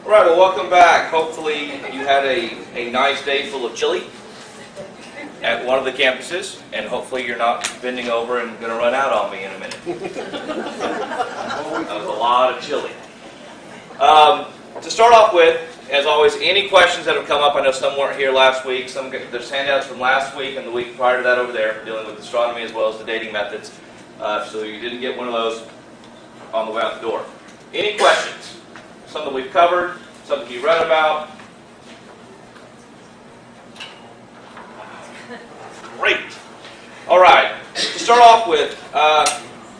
All right, well, welcome back. Hopefully you had a nice day full of chili at one of the campuses, and hopefully you're not bending over and going to run out on me in a minute. That was a lot of chili. To start off with, as always, any questions that have come up? I know some weren't here last week. There's handouts from last week and the week prior to that over there, dealing with astronomy as well as the dating methods. So you didn't get one of those on the way out the door. Any questions? Something we've covered, something you read about. Great. All right. To start off with,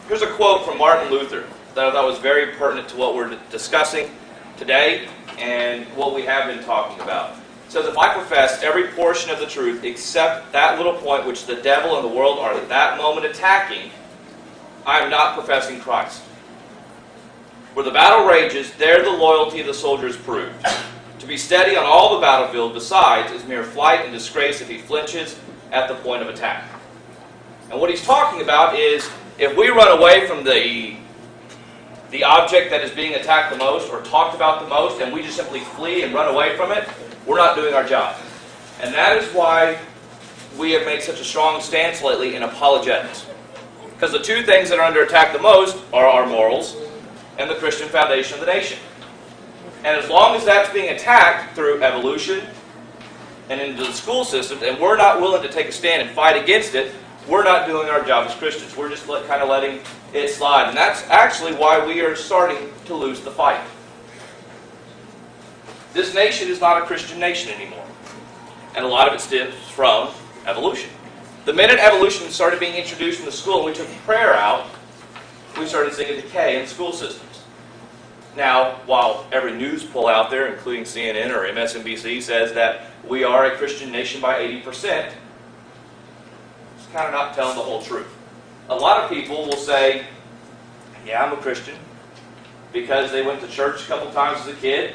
here's a quote from Martin Luther that I thought was very pertinent to what we're discussing today and what we have been talking about. It says, if I profess every portion of the truth except that little point which the devil and the world are at that moment attacking, I am not professing Christ. Where the battle rages, there the loyalty of the soldier is proved. To be steady on all the battlefield, besides, is mere flight and disgrace if he flinches at the point of attack. And what he's talking about is, if we run away from the object that is being attacked the most or talked about the most, and we just simply flee and run away from it, we're not doing our job. And that is why we have made such a strong stance lately in apologetics. Because the two things that are under attack the most are our morals and the Christian foundation of the nation. And as long as that's being attacked through evolution and into the school systems, and we're not willing to take a stand and fight against it, we're not doing our job as Christians. We're just kind of letting it slide. And that's actually why we are starting to lose the fight. This nation is not a Christian nation anymore. And a lot of it stems from evolution. The minute evolution started being introduced in the school and we took prayer out, we started seeing a decay in school systems. Now, while every news poll out there, including CNN or MSNBC, says that we are a Christian nation by 80%, it's kind of not telling the whole truth. A lot of people will say, yeah, I'm a Christian, because they went to church a couple times as a kid,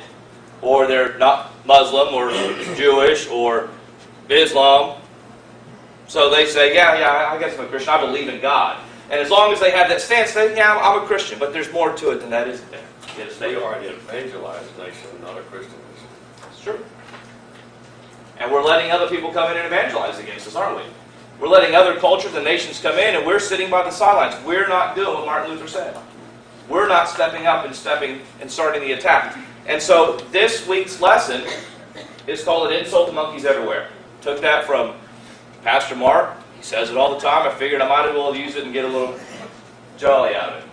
or they're not Muslim or Jewish or Islam. So they say, yeah, I guess I'm a Christian. I believe in God. And as long as they have that stance, then yeah, I'm a Christian. But there's more to it than that, isn't there? Yes, we are an evangelized nation, not a Christian nation. It's true. And we're letting other people come in and evangelize against us, aren't we? We're letting other cultures and nations come in, and we're sitting by the sidelines. We're not doing what Martin Luther said. We're not stepping up and starting the attack. And so this week's lesson is called An Insult to Monkeys Everywhere. Took that from Pastor Mark. He says it all the time. I figured I might as well use it and get a little jolly out of it.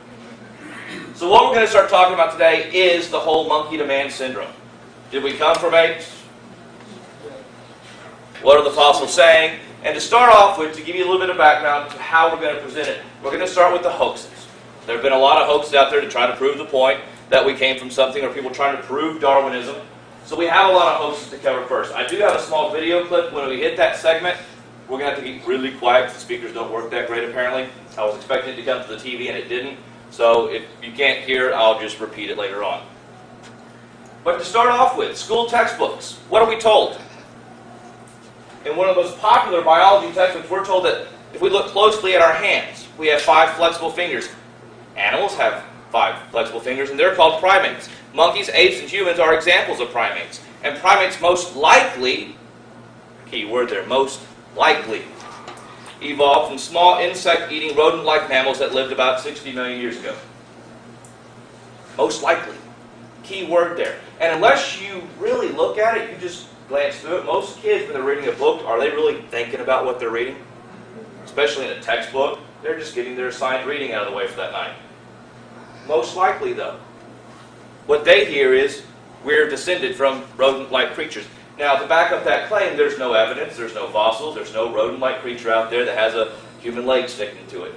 So what we're going to start talking about today is the whole monkey to man syndrome. Did we come from apes? What are the fossils saying? And to start off with, to give you a little bit of background to how we're going to present it, we're going to start with the hoaxes. There have been a lot of hoaxes out there to try to prove the point that we came from something, or people trying to prove Darwinism. So we have a lot of hoaxes to cover first. I do have a small video clip. When we hit that segment, we're going to have to get really quiet because the speakers don't work that great apparently. I was expecting it to come to the TV and it didn't. So if you can't hear, I'll just repeat it later on. But to start off with, school textbooks. What are we told? In one of the most popular biology textbooks, we're told that if we look closely at our hands, we have 5 flexible fingers. Animals have 5 flexible fingers, and they're called primates. Monkeys, apes, and humans are examples of primates. And primates most likely, key word there, most likely, evolved from small insect-eating rodent-like mammals that lived about 60 million years ago. Most likely. Key word there. And unless you really look at it, you just glance through it. Most kids, when they're reading a book, are they really thinking about what they're reading? Especially in a textbook, they're just getting their assigned reading out of the way for that night. Most likely, though, what they hear is, we're descended from rodent-like creatures. Now, to back up that claim, there's no evidence, there's no fossils, there's no rodent-like creature out there that has a human leg sticking to it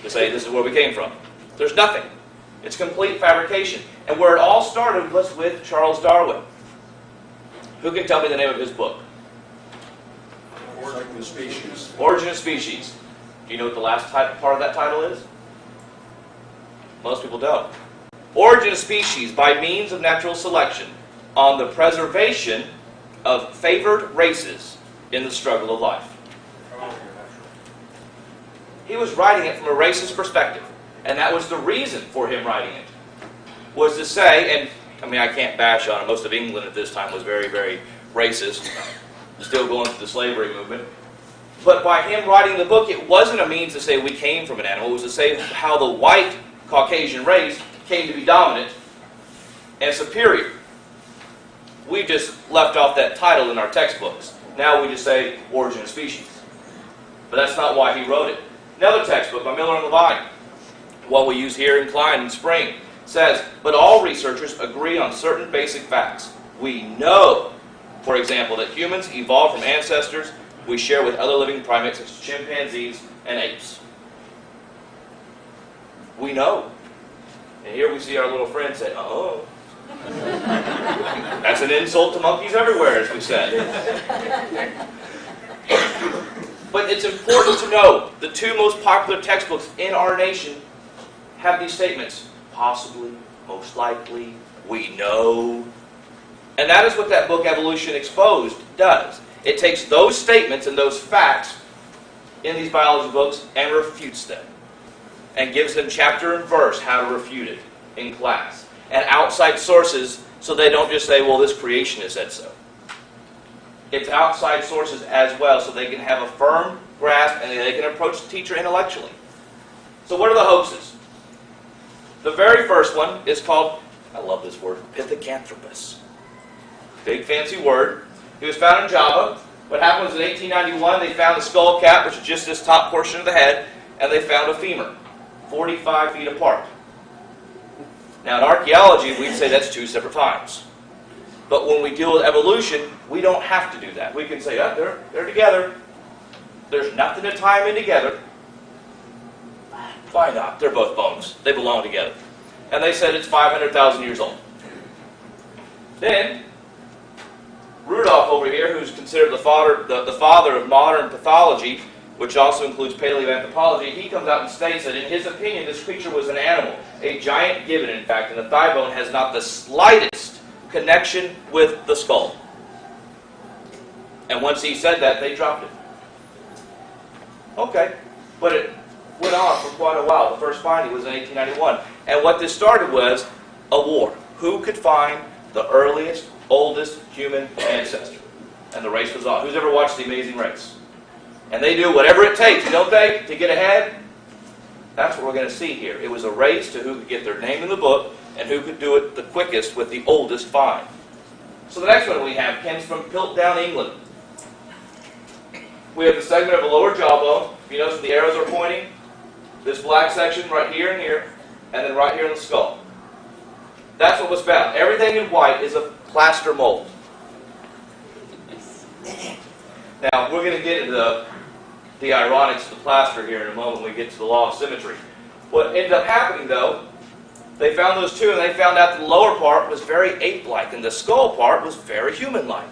to say this is where we came from. There's nothing. It's complete fabrication. And where it all started was with Charles Darwin. Who can tell me the name of his book? Origin of Species. Origin of Species. Do you know what the last part of that title is? Most people don't. Origin of Species, by means of natural selection, on the preservation of favored races in the struggle of life. He was writing it from a racist perspective. And that was the reason for him writing it. Was to say, and I mean, I can't bash on it. Most of England at this time was very, very racist, still going through the slavery movement. But by him writing the book, it wasn't a means to say we came from an animal. It was to say how the white Caucasian race came to be dominant and superior. We just left off that title in our textbooks. Now we just say origin of species. But that's not why he wrote it. Another textbook by Miller and Levine, what we use here in Klein in Spring, says, but all researchers agree on certain basic facts. We know, for example, that humans evolved from ancestors we share with other living primates such as chimpanzees and apes. We know. And here we see our little friend say, oh. That's an insult to monkeys everywhere, as we said. But it's important to know the two most popular textbooks in our nation have these statements. Possibly, most likely, we know. And that is what that book, Evolution Exposed, does. It takes those statements and those facts in these biology books and refutes them. And gives them chapter and verse how to refute it in class. And outside sources, so they don't just say, well, this creationist said so. It's outside sources as well, so they can have a firm grasp and they can approach the teacher intellectually. So what are the hoaxes? The very first one is called, I love this word, Pithecanthropus. Big fancy word. He was found in Java. What happened was in 1891 they found the skull cap, which is just this top portion of the head, and they found a femur, 45 feet apart. Now in archaeology we'd say that's two separate finds. But when we deal with evolution, we don't have to do that. We can say, oh, they're together. There's nothing to tie them in together. Why not? They're both bones. They belong together. And they said it's 500,000 years old. Then, Rudolph over here, who's considered the father of modern pathology, which also includes paleoanthropology, he comes out and states that in his opinion this creature was an animal, a giant gibbon in fact, and the thigh bone has not the slightest connection with the skull. And once he said that, they dropped it. Okay, but it went on for quite a while. The first finding was in 1891. And what this started was a war. Who could find the earliest, oldest human ancestor? And the race was on. Who's ever watched The Amazing Race? And they do whatever it takes, don't they, to get ahead? That's what we're going to see here. It was a race to who could get their name in the book and who could do it the quickest with the oldest find. So the next one we have comes from Piltdown, England. We have the segment of the lower jawbone. If you notice the arrows are pointing, this black section right here and here, and then right here in the skull. That's what was found. Everything in white is a plaster mold. Now, we're going to get into the ironics of the plaster here in a moment when we get to the law of symmetry. What ended up happening, though, they found those two, and they found out the lower part was very ape-like, and the skull part was very human-like.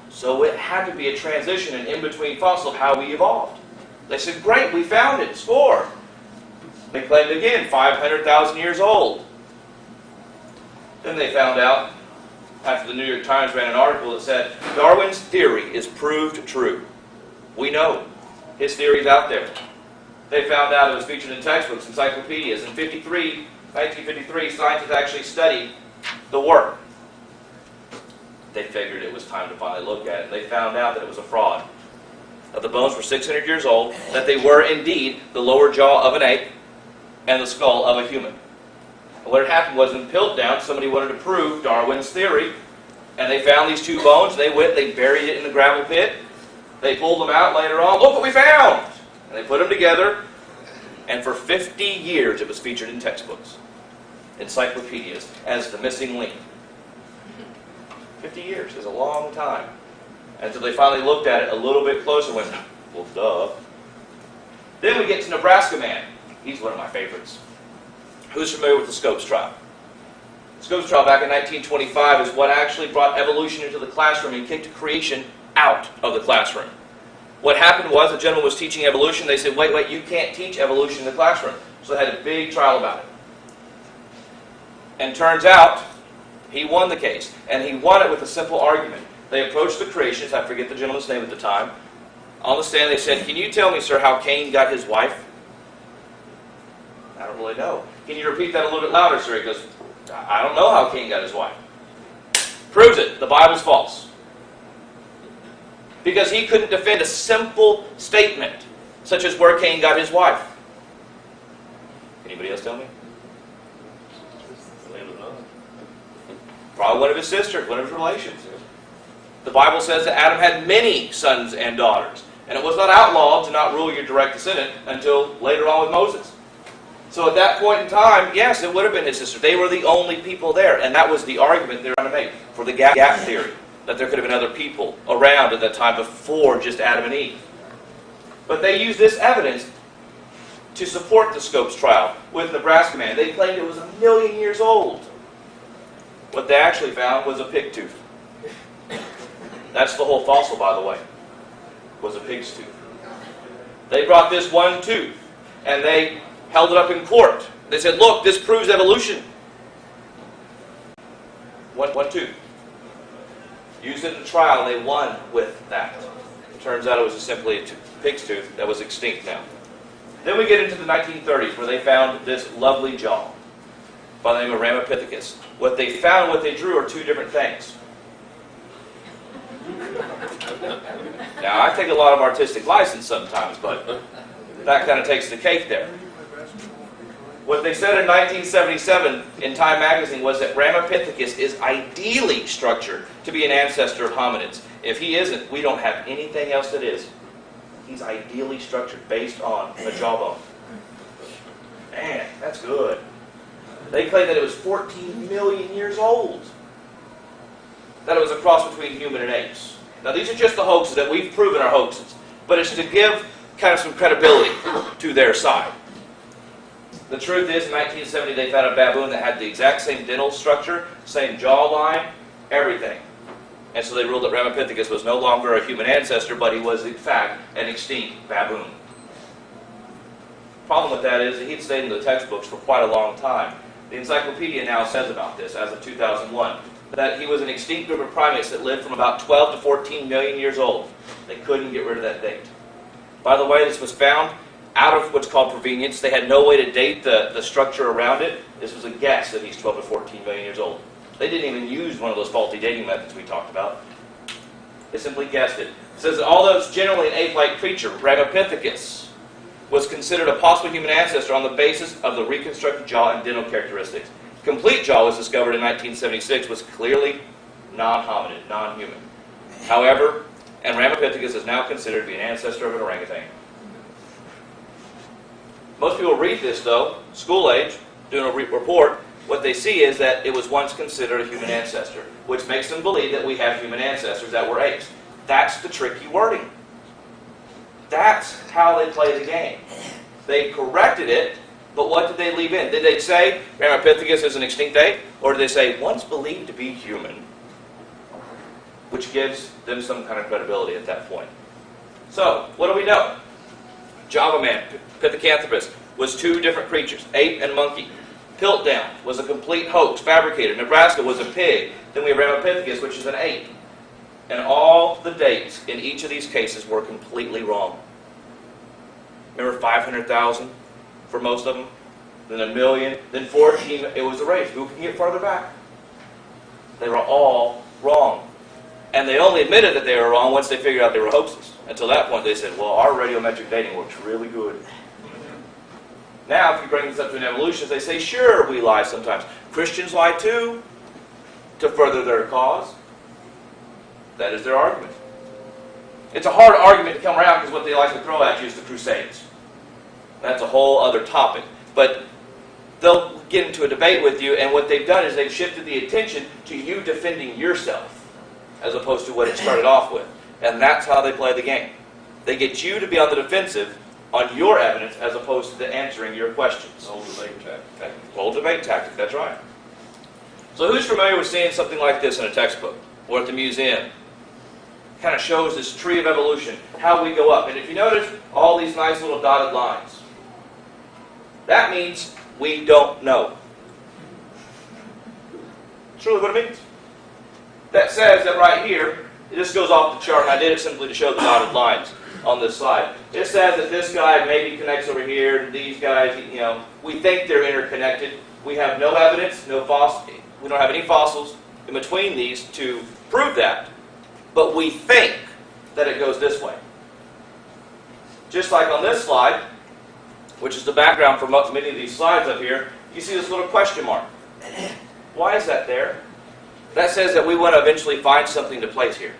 So it had to be a transition, an in-between fossil of how we evolved. They said, great, we found it, score. They claimed again, 500,000 years old. Then they found out, after the New York Times ran an article that said, Darwin's theory is proved true. We know. His theory's out there. They found out it was featured in textbooks, encyclopedias. In 1953, scientists actually studied the work. They figured it was time to finally look at it. They found out that it was a fraud. That the bones were 600 years old, that they were indeed the lower jaw of an ape and the skull of a human. And what had happened was in Piltdown, somebody wanted to prove Darwin's theory, and they found these two bones. They buried it in the gravel pit. They pulled them out later on. Look what we found! And they put them together, and for 50 years it was featured in textbooks, encyclopedias, as the missing link. 50 years is a long time. Until they finally looked at it a little bit closer and went, well, duh. Then we get to Nebraska Man. He's one of my favorites. Who's familiar with the Scopes trial? The Scopes trial back in 1925 is what actually brought evolution into the classroom and kicked creation out of the classroom. What happened was, a gentleman was teaching evolution. They said, wait, you can't teach evolution in the classroom. So they had a big trial about it. And turns out, he won the case. And he won it with a simple argument. They approached the creationists, I forget the gentleman's name at the time. On the stand they said, can you tell me, sir, how Cain got his wife? I don't really know. Can you repeat that a little bit louder, sir? He goes, I don't know how Cain got his wife. Proves it. The Bible's false. Because he couldn't defend a simple statement, such as where Cain got his wife. Anybody else tell me? Probably one of his sisters, one of his relations. The Bible says that Adam had many sons and daughters. And it was not outlawed to not rule your direct descendant until later on with Moses. So at that point in time, yes, it would have been his sister. They were the only people there. And that was the argument they were trying to make for the gap theory. That there could have been other people around at that time before just Adam and Eve. But they used this evidence to support the Scopes trial with Nebraska man. They claimed it was 1 million years old. What they actually found was a pig tooth. That's the whole fossil, by the way, was a pig's tooth. They brought this one tooth, and they held it up in court. They said, look, this proves evolution. One tooth. Used it in a trial, and they won with that. It turns out it was simply a pig's tooth that was extinct now. Then we get into the 1930s, where they found this lovely jaw by the name of Ramapithecus. What they found and what they drew are two different things. Now, I take a lot of artistic license sometimes, but that kind of takes the cake there. What they said in 1977 in Time magazine was that Ramapithecus is ideally structured to be an ancestor of hominids. If he isn't, we don't have anything else that is. He's ideally structured based on a jawbone. Man, that's good. They claim that it was 14 million years old. That it was a cross between human and apes. Now these are just the hoaxes that we've proven are hoaxes. But it's to give kind of some credibility to their side. The truth is, in 1970 they found a baboon that had the exact same dental structure, same jawline, everything. And so they ruled that Ramapithecus was no longer a human ancestor, but he was in fact an extinct baboon. The problem with that is that he'd stayed in the textbooks for quite a long time. The encyclopedia now says about this, as of 2001, that he was an extinct group of primates that lived from about 12 to 14 million years old. They couldn't get rid of that date. By the way, this was found out of what's called provenience. They had no way to date the structure around it. This was a guess that he's 12 to 14 million years old. They didn't even use one of those faulty dating methods we talked about. They simply guessed it. It says that although it's generally an ape-like creature, Ramapithecus was considered a possible human ancestor on the basis of the reconstructed jaw and dental characteristics. Complete jaw was discovered in 1976, was clearly non-hominid, non-human. However, and Ramapithecus is now considered to be an ancestor of an orangutan. Most people read this, though, school age, doing a report. What they see is that it was once considered a human ancestor, which makes them believe that we have human ancestors that were apes. That's the tricky wording. That's how they play the game. They corrected it, but what did they leave in? Did they say Ramapithecus is an extinct ape? Or did they say once believed to be human? Which gives them some kind of credibility at that point. So, what do we know? Java man, Pithecanthropus, was two different creatures, ape and monkey. Piltdown was a complete hoax, fabricated. Nebraska was a pig. Then we have Ramapithecus, which is an ape. And all the dates in each of these cases were completely wrong. Remember 500,000 for most of them? Then 1 million, then 14, it was a race. Who can get farther back? They were all wrong. And they only admitted that they were wrong once they figured out they were hoaxes. Until that point they said, well, our radiometric dating works really good. Now, if you bring this up to an evolutionist, they say, sure, we lie sometimes. Christians lie too, to further their cause. That is their argument. It's a hard argument to come around because what they like to throw at you is the Crusades. That's a whole other topic. But they'll get into a debate with you, and what they've done is they've shifted the attention to you defending yourself, as opposed to what it started off with. And that's how they play the game. They get you to be on the defensive on your evidence as opposed to answering your questions. Old debate tactic. Old debate tactic, that's right. So who's familiar with seeing something like this in a textbook or at the museum? Kind of shows this tree of evolution, how we go up. And if you notice, all these nice little dotted lines. That means we don't know. That's really what it means. That says that right here, this goes off the chart, and I did it simply to show the dotted lines on this slide. It says that this guy maybe connects over here, and these guys, you know, we think they're interconnected. We have no evidence, no fossil. We don't have any fossils, in between these to prove that, but we think that it goes this way. Just like on this slide, which is the background for many of these slides up here, you see this little question mark. Why is that there? That says that we want to eventually find something to place here.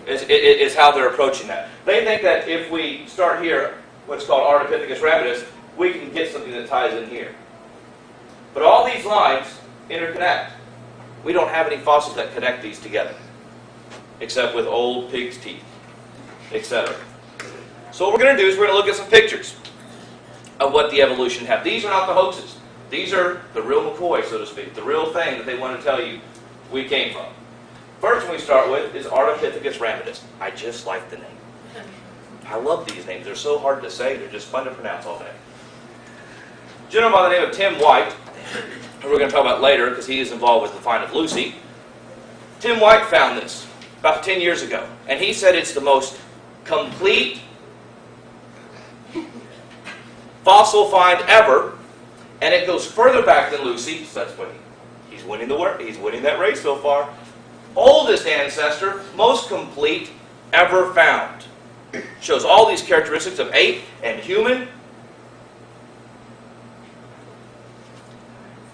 Is how they're approaching that. They think that if we start here, what's called Untitled Chapter, we can get something that ties in here. But all these lines interconnect. We don't have any fossils that connect these together, except with old pig's teeth, etc. So what we're going to do is we're going to look at some pictures of what the evolution had. These are not the hoaxes. These are the real McCoy, so to speak, the real thing that they want to tell you we came from. First one we start with is Ramapithecus ramidus. I just like the name. I love these names. They're so hard to say. They're just fun to pronounce all day. A gentleman by the name of Tim White, who we're going to talk about later because he is involved with the find of Lucy. Tim White found this about 10 years ago, and he said it's the most complete fossil find ever, and it goes further back than Lucy, so that's what he's winning he's winning that race so far. Oldest ancestor, most complete ever found. Shows all these characteristics of ape and human.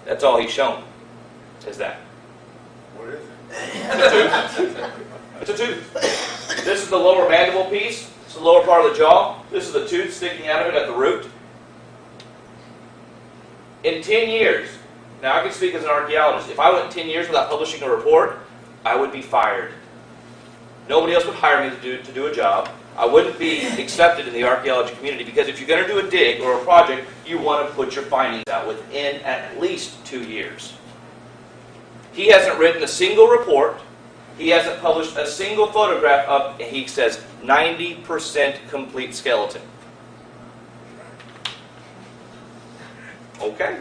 That's all he's shown, is that. What is it? It's a tooth. It's a tooth. This is the lower mandible piece. It's the lower part of the jaw. This is the tooth sticking out of it at the root. In 10 years, now I can speak as an archaeologist, if I went 10 years without publishing a report, I would be fired. Nobody else would hire me to do a job. I wouldn't be accepted in the archaeology community because if you're going to do a dig or a project, you want to put your findings out within at least 2 years. He hasn't written a single report. He hasn't published a single photograph of, he says, 90% complete skeleton. Okay.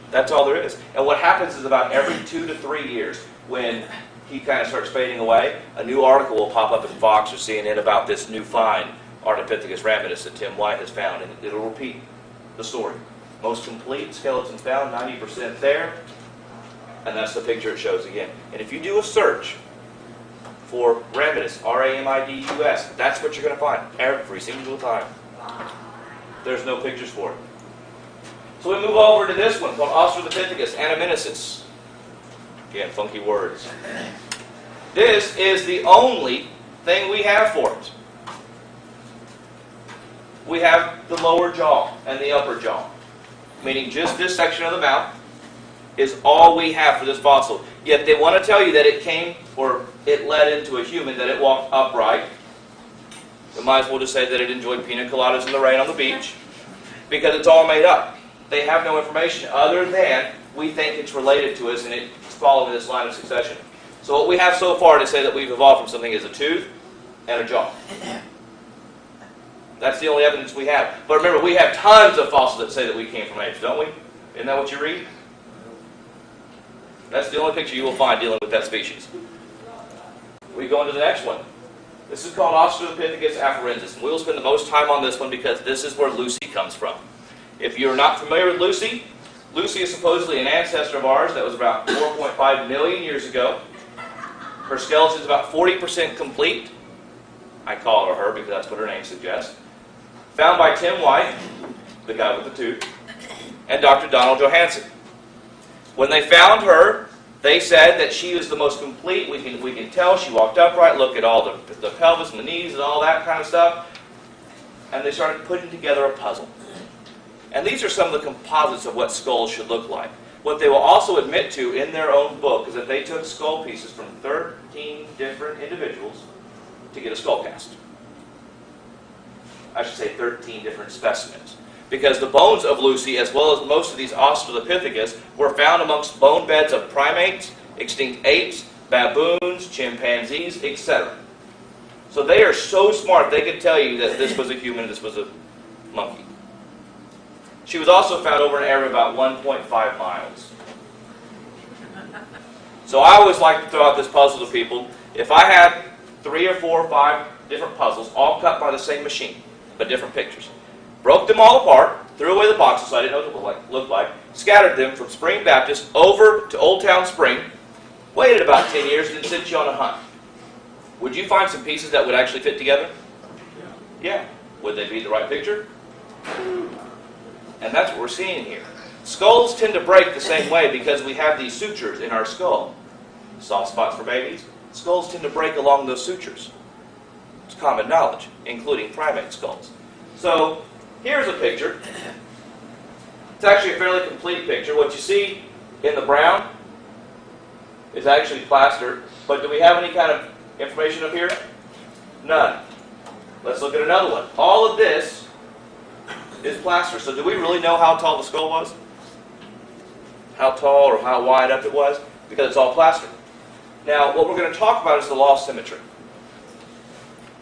That's all there is. And what happens is about every 2 to 3 years, when he kind of starts fading away, a new article will pop up in Fox or CNN about this new find, Ramapithecus ramidus, that Tim White has found, and it'll repeat the story. Most complete skeletons found, 90% there, and that's the picture it shows again. And if you do a search for ramidus, R-A-M-I-D-U-S, that's what you're going to find every single time. There's no pictures for it. So we move over to this one called Australopithecus anamnesis. Again, funky words. This is the only thing we have for it. We have the lower jaw and the upper jaw, meaning just this section of the mouth is all we have for this fossil. Yet they want to tell you that it came, or it led into a human, that it walked upright. We might as well just say that it enjoyed pina coladas in the rain on the beach, because it's all made up. They have no information other than we think it's related to us and it's following this line of succession. So what we have so far to say that we've evolved from something is a tooth and a jaw. That's the only evidence we have. But remember, we have tons of fossils that say that we came from apes, don't we? Isn't that what you read? That's the only picture you will find dealing with that species. We go into the next one. This is called Australopithecus afarensis. And we'll spend the most time on this one because this is where Lucy comes from. If you're not familiar with Lucy, Lucy is supposedly an ancestor of ours that was about 4.5 million years ago. Her skeleton is about 40% complete. I call her because that's what her name suggests. Found by Tim White, the guy with the tooth, and Dr. Donald Johansen. When they found her, they said that she was the most complete. We can tell she walked upright. Look at all the pelvis and the knees and all that kind of stuff. And they started putting together a puzzle. And these are some of the composites of what skulls should look like. What they will also admit to in their own book is that they took skull pieces from 13 different individuals to get a skull cast. I should say 13 different specimens. Because the bones of Lucy, as well as most of these Australopithecus, were found amongst bone beds of primates, extinct apes, baboons, chimpanzees, etc. So they are so smart they could tell you that this was a human and this was a monkey. She was also found over an area of about 1.5 miles. So I always like to throw out this puzzle to people. If I had 3 or 4 or 5 different puzzles, all cut by the same machine, but different pictures, broke them all apart, threw away the boxes so I didn't know what it looked like, scattered them from Spring Baptist over to Old Town Spring, waited about 10 years, and then sent you on a hunt. Would you find some pieces that would actually fit together? Yeah. Would they be the right picture? And that's what we're seeing here. Skulls tend to break the same way because we have these sutures in our skull. Soft spots for babies. Skulls tend to break along those sutures. It's common knowledge, including primate skulls. So, here's a picture. It's actually a fairly complete picture. What you see in the brown is actually plaster. But do we have any kind of information up here? None. Let's look at another one. All of this is plaster. So do we really know how tall the skull was? How tall or how wide up it was? Because it's all plaster. Now, what we're going to talk about is the law of symmetry.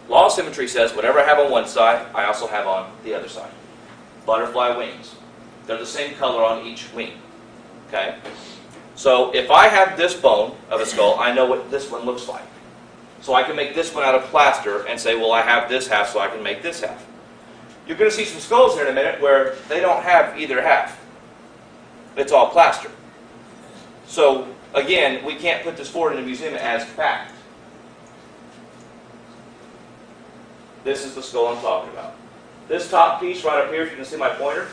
Law of symmetry says whatever I have on one side, I also have on the other side. Butterfly wings. They're the same color on each wing. Okay? So if I have this bone of a skull, I know what this one looks like. So I can make this one out of plaster and say, well, I have this half, so I can make this half. You're going to see some skulls here in a minute where they don't have either half. It's all plaster. So, again, we can't put this forward in a museum as fact. This is the skull I'm talking about. This top piece right up here, if you can see my pointer,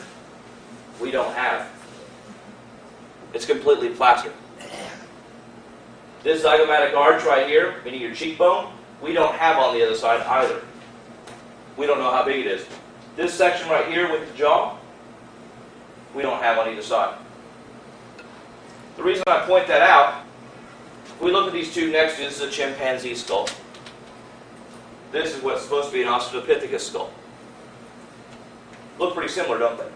we don't have. It's completely plaster. This zygomatic arch right here, meaning your cheekbone, we don't have on the other side either. We don't know how big it is. This section right here with the jaw, we don't have on either side. The reason I point that out, if we look at these two next to this is a chimpanzee skull. This is what's supposed to be an Australopithecus skull. Look pretty similar, don't they?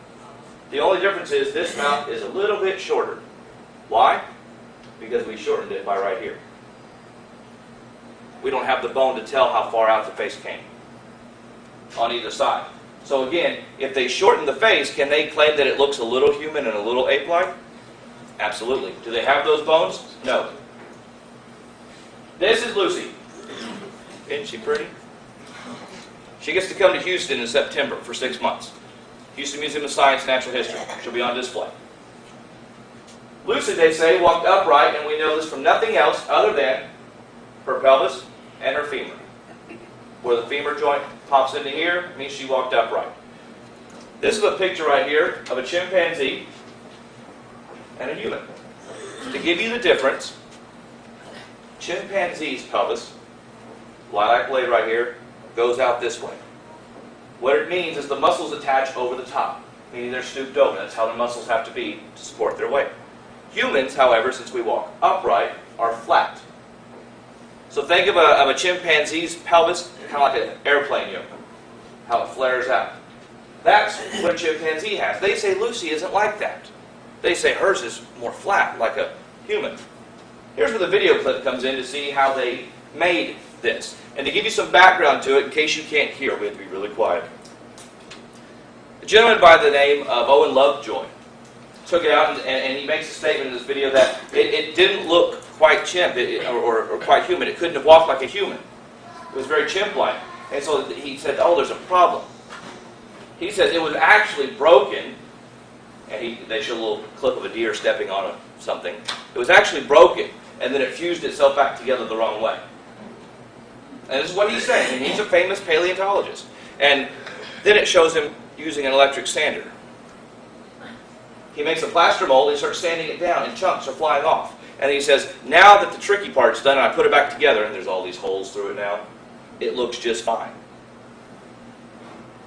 The only difference is this mouth is a little bit shorter. Why? Because we shortened it by right here. We don't have the bone to tell how far out the face came on either side. So again, if they shorten the face, can they claim that it looks a little human and a little ape-like? Absolutely. Do they have those bones? No. This is Lucy. Isn't she pretty? She gets to come to Houston in September for 6 months. Houston Museum of Science, Natural History. She'll be on display. Lucy, they say, walked upright, and we know this from nothing else other than her pelvis and her femur. Where the femur joint pops into here means she walked upright. This is a picture right here of a chimpanzee and a human. To give you the difference, chimpanzee's pelvis, lilac blade right here, goes out this way. What it means is the muscles attach over the top, meaning they're stooped over. That's how their muscles have to be to support their weight. Humans, however, since we walk upright, are flat. So think of a chimpanzee's pelvis kind of like an airplane yoke, how it flares out. That's what a chimpanzee has. They say Lucy isn't like that. They say hers is more flat, like a human. Here's where the video clip comes in to see how they made this. And to give you some background to it, in case you can't hear, we have to be really quiet. A gentleman by the name of Owen Lovejoy took it out, and he makes a statement in this video that it didn't look quite chimp or quite human. It couldn't have walked like a human. It was very chimp-like. And so he said, oh, there's a problem. He says it was actually broken, and they show a little clip of a deer stepping on something. It was actually broken, and then it fused itself back together the wrong way. And this is what he's saying, and he's a famous paleontologist. And then it shows him using an electric sander. He makes a plaster mold and starts sanding it down, and chunks are flying off. And he says, now that the tricky part's done, and I put it back together, and there's all these holes through it now, it looks just fine.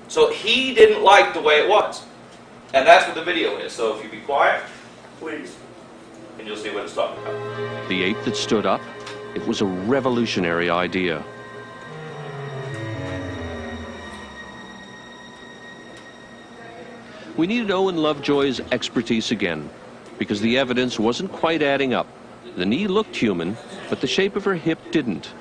So he didn't like the way it was. And that's what the video is. So if you be quiet, please, and you'll see what it's talking about. The ape that stood up, it was a revolutionary idea. We needed Owen Lovejoy's expertise again, because the evidence wasn't quite adding up. The knee looked human, but the shape of her hip didn't.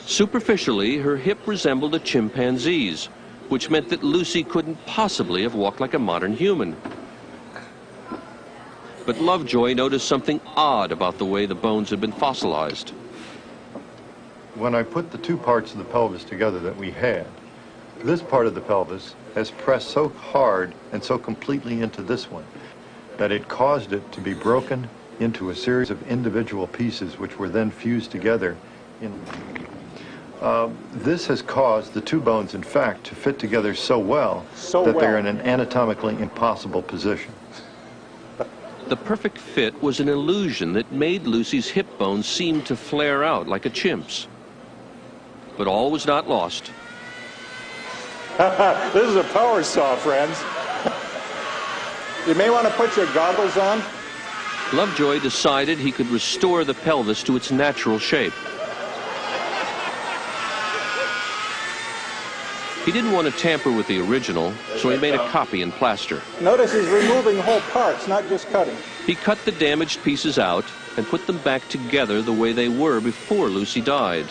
Superficially, her hip resembled a chimpanzee's, which meant that Lucy couldn't possibly have walked like a modern human. But Lovejoy noticed something odd about the way the bones had been fossilized. When I put the two parts of the pelvis together that we had, This part of the pelvis has pressed so hard and so completely into this one that it caused it to be broken into a series of individual pieces which were then fused together. This has caused the two bones, in fact, to fit together so well that they're in an anatomically impossible position. The perfect fit was an illusion that made Lucy's hip bones seem to flare out like a chimp's. But all was not lost. This is a power saw, friends. You may want to put your goggles on. Lovejoy decided he could restore the pelvis to its natural shape. He didn't want to tamper with the original, so he made a copy in plaster. Notice he's removing whole parts, not just cutting. He cut the damaged pieces out and put them back together the way they were before Lucy died.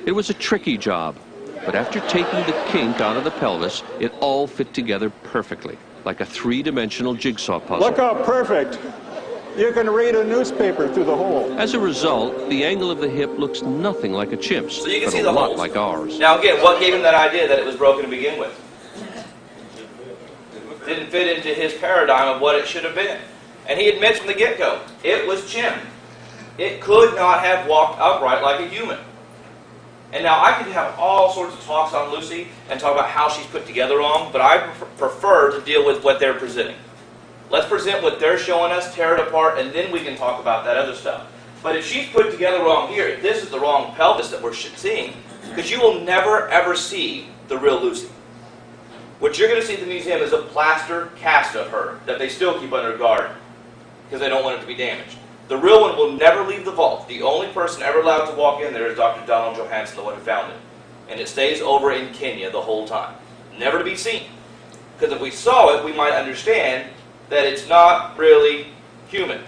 It was a tricky job, but after taking the kink out of the pelvis, it all fit together perfectly, like a three-dimensional jigsaw puzzle. Look how perfect. You can read a newspaper through the hole. As a result, the angle of the hip looks nothing like a chimp's, So you can but see a the lot holes. like ours. Now again, what gave him that idea that it was broken to begin with? Didn't fit into his paradigm of what it should have been. And he admits from the get-go, it was chimp. It could not have walked upright like a human. And now I could have all sorts of talks on Lucy and talk about how she's put together wrong, but I prefer to deal with what they're presenting. Let's present what they're showing us, tear it apart, and then we can talk about that other stuff. But if she's put together wrong here, if this is the wrong pelvis that we're seeing, because you will never ever see the real Lucy. What you're going to see at the museum is a plaster cast of her that they still keep under guard because they don't want it to be damaged. The real one will never leave the vault. The only person ever allowed to walk in there is Dr. Donald Johansen, the one who found it. And it stays over in Kenya the whole time. Never to be seen. Because if we saw it, we might understand that it's not really human.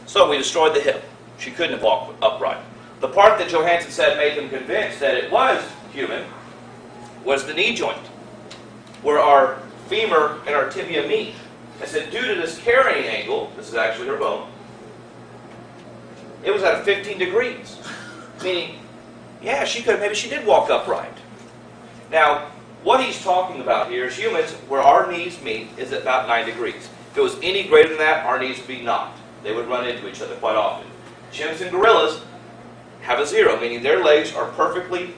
So we destroyed the hip. She couldn't have walked upright. The part that Johansen said made him convinced that it was human was the knee joint, where our femur and our tibia meet. I said, due to this carrying angle, this is actually her bone, it was at 15 degrees. Meaning, yeah, maybe she did walk upright. Now, what he's talking about here is humans, where our knees meet, is at about 9 degrees. If it was any greater than that, our knees would be knocked. They would run into each other quite often. Chimps and gorillas have a 0, meaning their legs are perfectly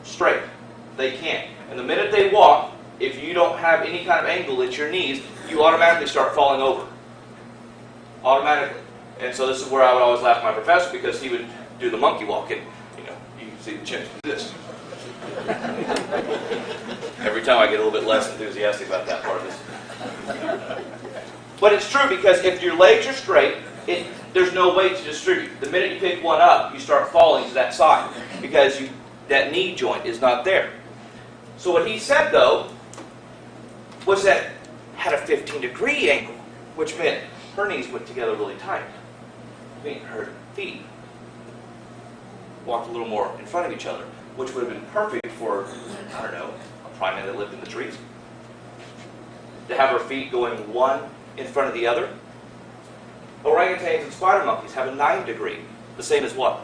straight. They can't. And the minute they walk, if you don't have any kind of angle at your knees, you automatically start falling over. Automatically. And so this is where I would always laugh at my professor, because he would do the monkey walk, and you can see the chimps do this. Every time I get a little bit less enthusiastic about that part of this. But it's true, because if your legs are straight, there's no weight to distribute. The minute you pick one up, you start falling to that side, because that knee joint is not there. So what he said, though, was that had a 15-degree angle, which meant her knees went together really tight. Meaning her feet walked a little more in front of each other, which would have been perfect for, I don't know, a primate that lived in the trees. To have her feet going one in front of the other. Orangutans and spider monkeys have a 9-degree, the same as what?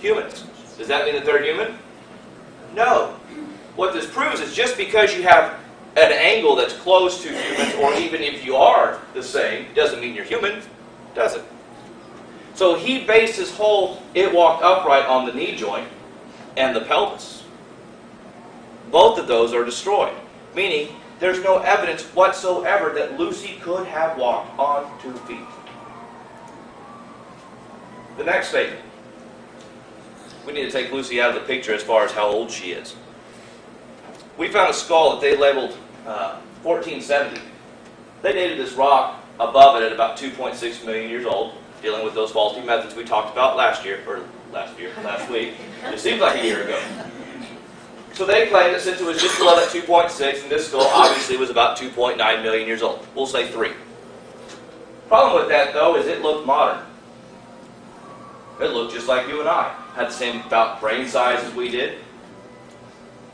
Humans. Does that mean that they're human? No. What this proves is just because you have an angle that's close to humans, or even if you are the same, doesn't mean you're human, does it? So he based his whole it walked upright on the knee joint and the pelvis. Both of those are destroyed, meaning there's no evidence whatsoever that Lucy could have walked on 2 feet. The next statement. We need to take Lucy out of the picture as far as how old she is. We found a skull that they labeled 1470. They dated this rock above it at about 2.6 million years old, dealing with those faulty methods we talked about last week. It seems like a year ago. So they claim that since it was just below that 2.6, and this skull obviously was about 2.9 million years old. We'll say 3. Problem with that, though, is it looked modern. It looked just like you and I. Had the same about brain size as we did.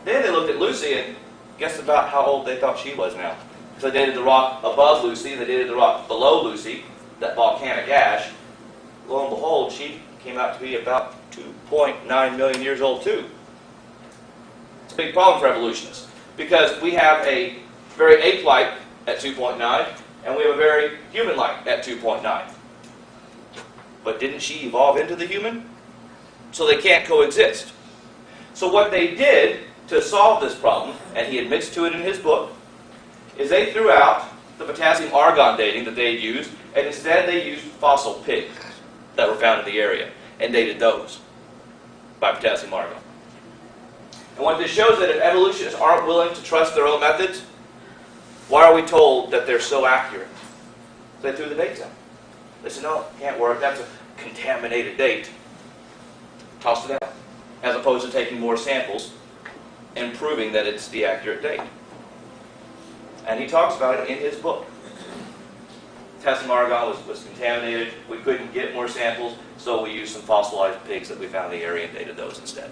Then they looked at Lucy and guessed about how old they thought she was now. So they dated the rock above Lucy, and they dated the rock below Lucy, that volcanic ash. Lo and behold, she came out to be about 2.9 million years old too. It's a big problem for evolutionists because we have a very ape-like at 2.9 and we have a very human-like at 2.9. But didn't she evolve into the human? So they can't coexist. So what they did to solve this problem, and he admits to it in his book, is they threw out the potassium-argon dating that they had used, and instead they used fossil pigs that were found in the area, and dated those by potassium-argon. And what this shows is that if evolutionists aren't willing to trust their own methods, why are we told that they're so accurate? They threw the dates out. They said, no, it can't work. That's a contaminated date. Tossed it out. As opposed to taking more samples and proving that it's the accurate date. And he talks about it in his book. Potassium argon was contaminated. We couldn't get more samples, so we used some fossilized pigs that we found in the area and dated those instead.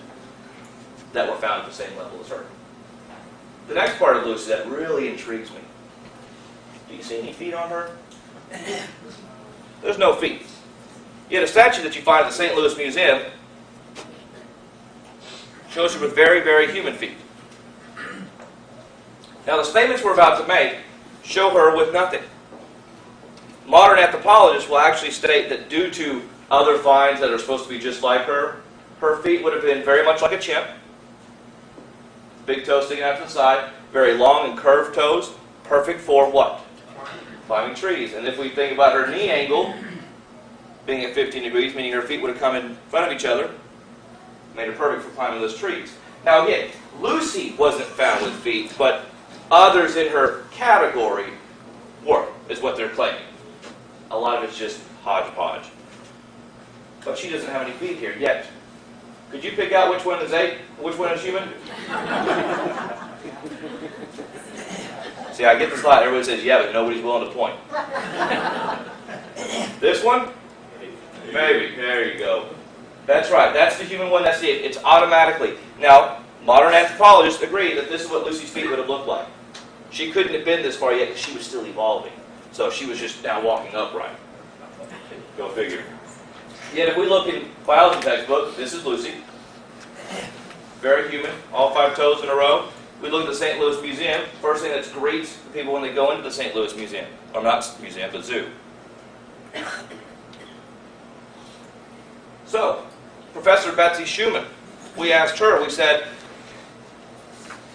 That were found at the same level as her. The next part of Lucy that really intrigues me. Do you see any feet on her? There's no feet. Yet a statue that you find at the St. Louis Museum shows her with very, very human feet. Now the statements we're about to make show her with nothing. Modern anthropologists will actually state that due to other finds that are supposed to be just like her, her feet would have been very much like a chimp. Big toes sticking out to the side, very long and curved toes, perfect for what? Climbing trees. And if we think about her knee angle being at 15 degrees, meaning her feet would have come in front of each other, made her perfect for climbing those trees. Now again, Lucy wasn't found with feet, but others in her category were, is what they're claiming. A lot of it's just hodgepodge. But she doesn't have any feet here yet. Could you pick out which one is ape, which one is human? See, I get the slide. Everybody says, yeah, but nobody's willing to point. This one? Maybe. There you go. That's right. That's the human one. That's it. It's automatically. Now, modern anthropologists agree that this is what Lucy's feet would have looked like. She couldn't have been this far yet because she was still evolving. So she was just now walking upright. Go figure. Yet if we look in biology textbook, this is Lucy. Very human. All 5 toes in a row. We look at the St. Louis Museum. First thing that greets the people when they go into the St. Louis Museum. Or not museum, but zoo. So, Professor Betsy Schumann, we asked her, we said,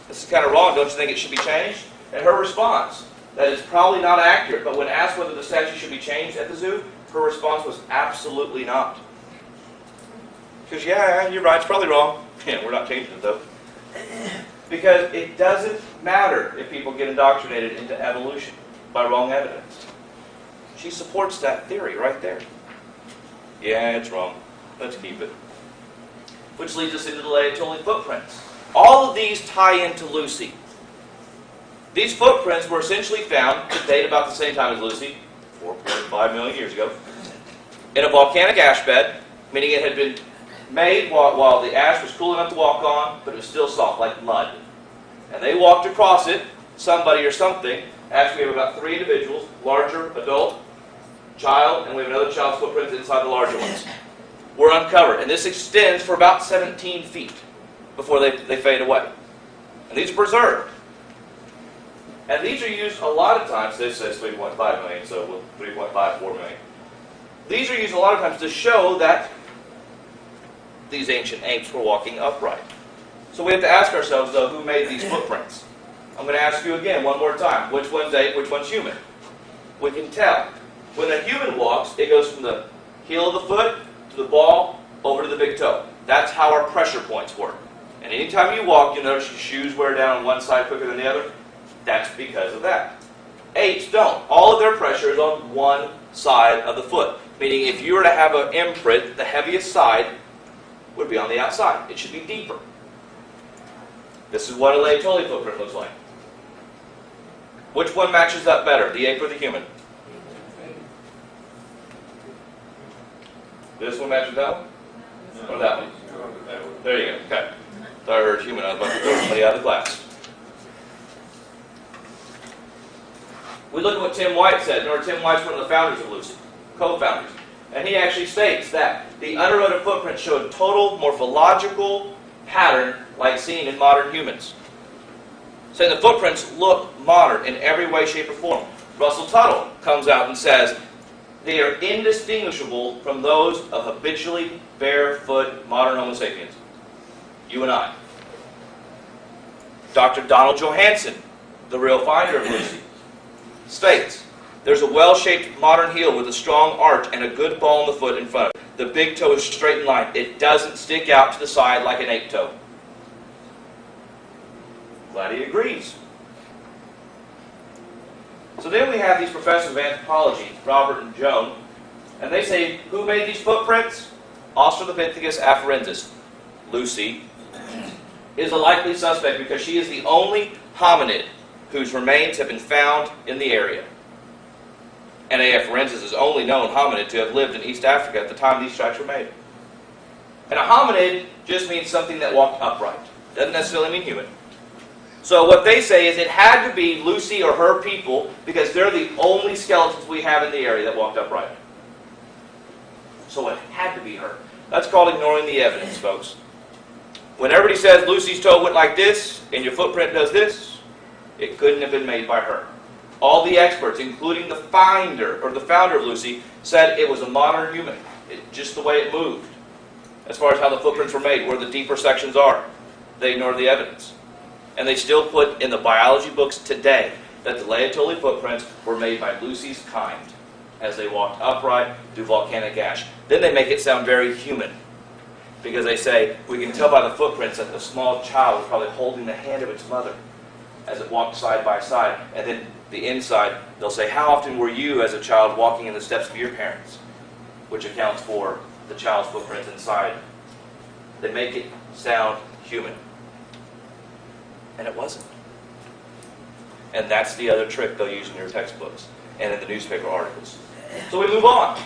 this is kind of wrong, don't you think it should be changed? And her response, that it's probably not accurate, but when asked whether the statue should be changed at the zoo, her response was absolutely not. She goes, yeah, you're right, it's probably wrong. Yeah, we're not changing it though. Because it doesn't matter if people get indoctrinated into evolution by wrong evidence. She supports that theory right there. Yeah, it's wrong. Let's keep it. Which leads us into the Ape and Human Footprints. All of these tie into Lucy. These footprints were essentially found to date about the same time as Lucy, 4.5 million years ago, in a volcanic ash bed, meaning it had been made while the ash was cool enough to walk on, but it was still soft, like mud. And they walked across it, somebody or something. Actually, we have about 3 individuals, larger, adult, child, and we have another child's footprints inside the larger ones. Were uncovered. And this extends for about 17 feet before they fade away. And these are preserved. And these are used a lot of times, this says 3.5 million, so 3.54 million. These are used a lot of times to show that these ancient apes were walking upright. So we have to ask ourselves, though, who made these footprints? I'm going to ask you again, one more time. Which one's ape, which one's human? We can tell. When a human walks, it goes from the heel of the foot to the ball over to the big toe. That's how our pressure points work. And anytime you walk, you'll notice your shoes wear down on one side quicker than the other. That's because of that. Apes don't. All of their pressure is on one side of the foot. Meaning if you were to have an imprint, the heaviest side would be on the outside. It should be deeper. This is what a Ape and Human footprint looks like. Which one matches up better, the ape or the human? This one matches that one? Or that one? There you go. Okay. Thought I heard human. I was about to throw somebody out of the class. We look at what Tim White said. Remember, Tim White's one of the founders of Lucy, co-founders. And he actually states that the uneroded footprints show a total morphological pattern like seen in modern humans. Saying the footprints look modern in every way, shape, or form. Russell Tuttle comes out and says they are indistinguishable from those of habitually barefoot modern Homo sapiens. You and I. Dr. Donald Johansen, the real finder of Lucy, states there's a well-shaped modern heel with a strong arch and a good ball in the foot in front of it. The big toe is straight in line. It doesn't stick out to the side like an ape toe. Glad he agrees. So then we have these professors of anthropology, Robert and Joan, and they say, who made these footprints? Australopithecus afarensis. Lucy is a likely suspect because she is the only hominid whose remains have been found in the area. And A. afarensis is only known hominid to have lived in East Africa at the time these tracks were made. And a hominid just means something that walked upright. Doesn't necessarily mean human. So what they say is it had to be Lucy or her people because they're the only skeletons we have in the area that walked upright. So it had to be her. That's called ignoring the evidence, folks. When everybody says Lucy's toe went like this and your footprint does this, it couldn't have been made by her. All the experts, including the finder or the founder of Lucy, said it was a modern human. Just the way it moved. As far as how the footprints were made, where the deeper sections are. They ignored the evidence. And they still put in the biology books today that the Laetoli footprints were made by Lucy's kind as they walked upright through volcanic ash. Then they make it sound very human because they say, we can tell by the footprints that the small child was probably holding the hand of its mother as it walked side by side. And then the inside, they'll say, how often were you as a child walking in the steps of your parents? Which accounts for the child's footprints inside. They make it sound human. And it wasn't. And that's the other trick they'll use in your textbooks and in the newspaper articles. So we move on.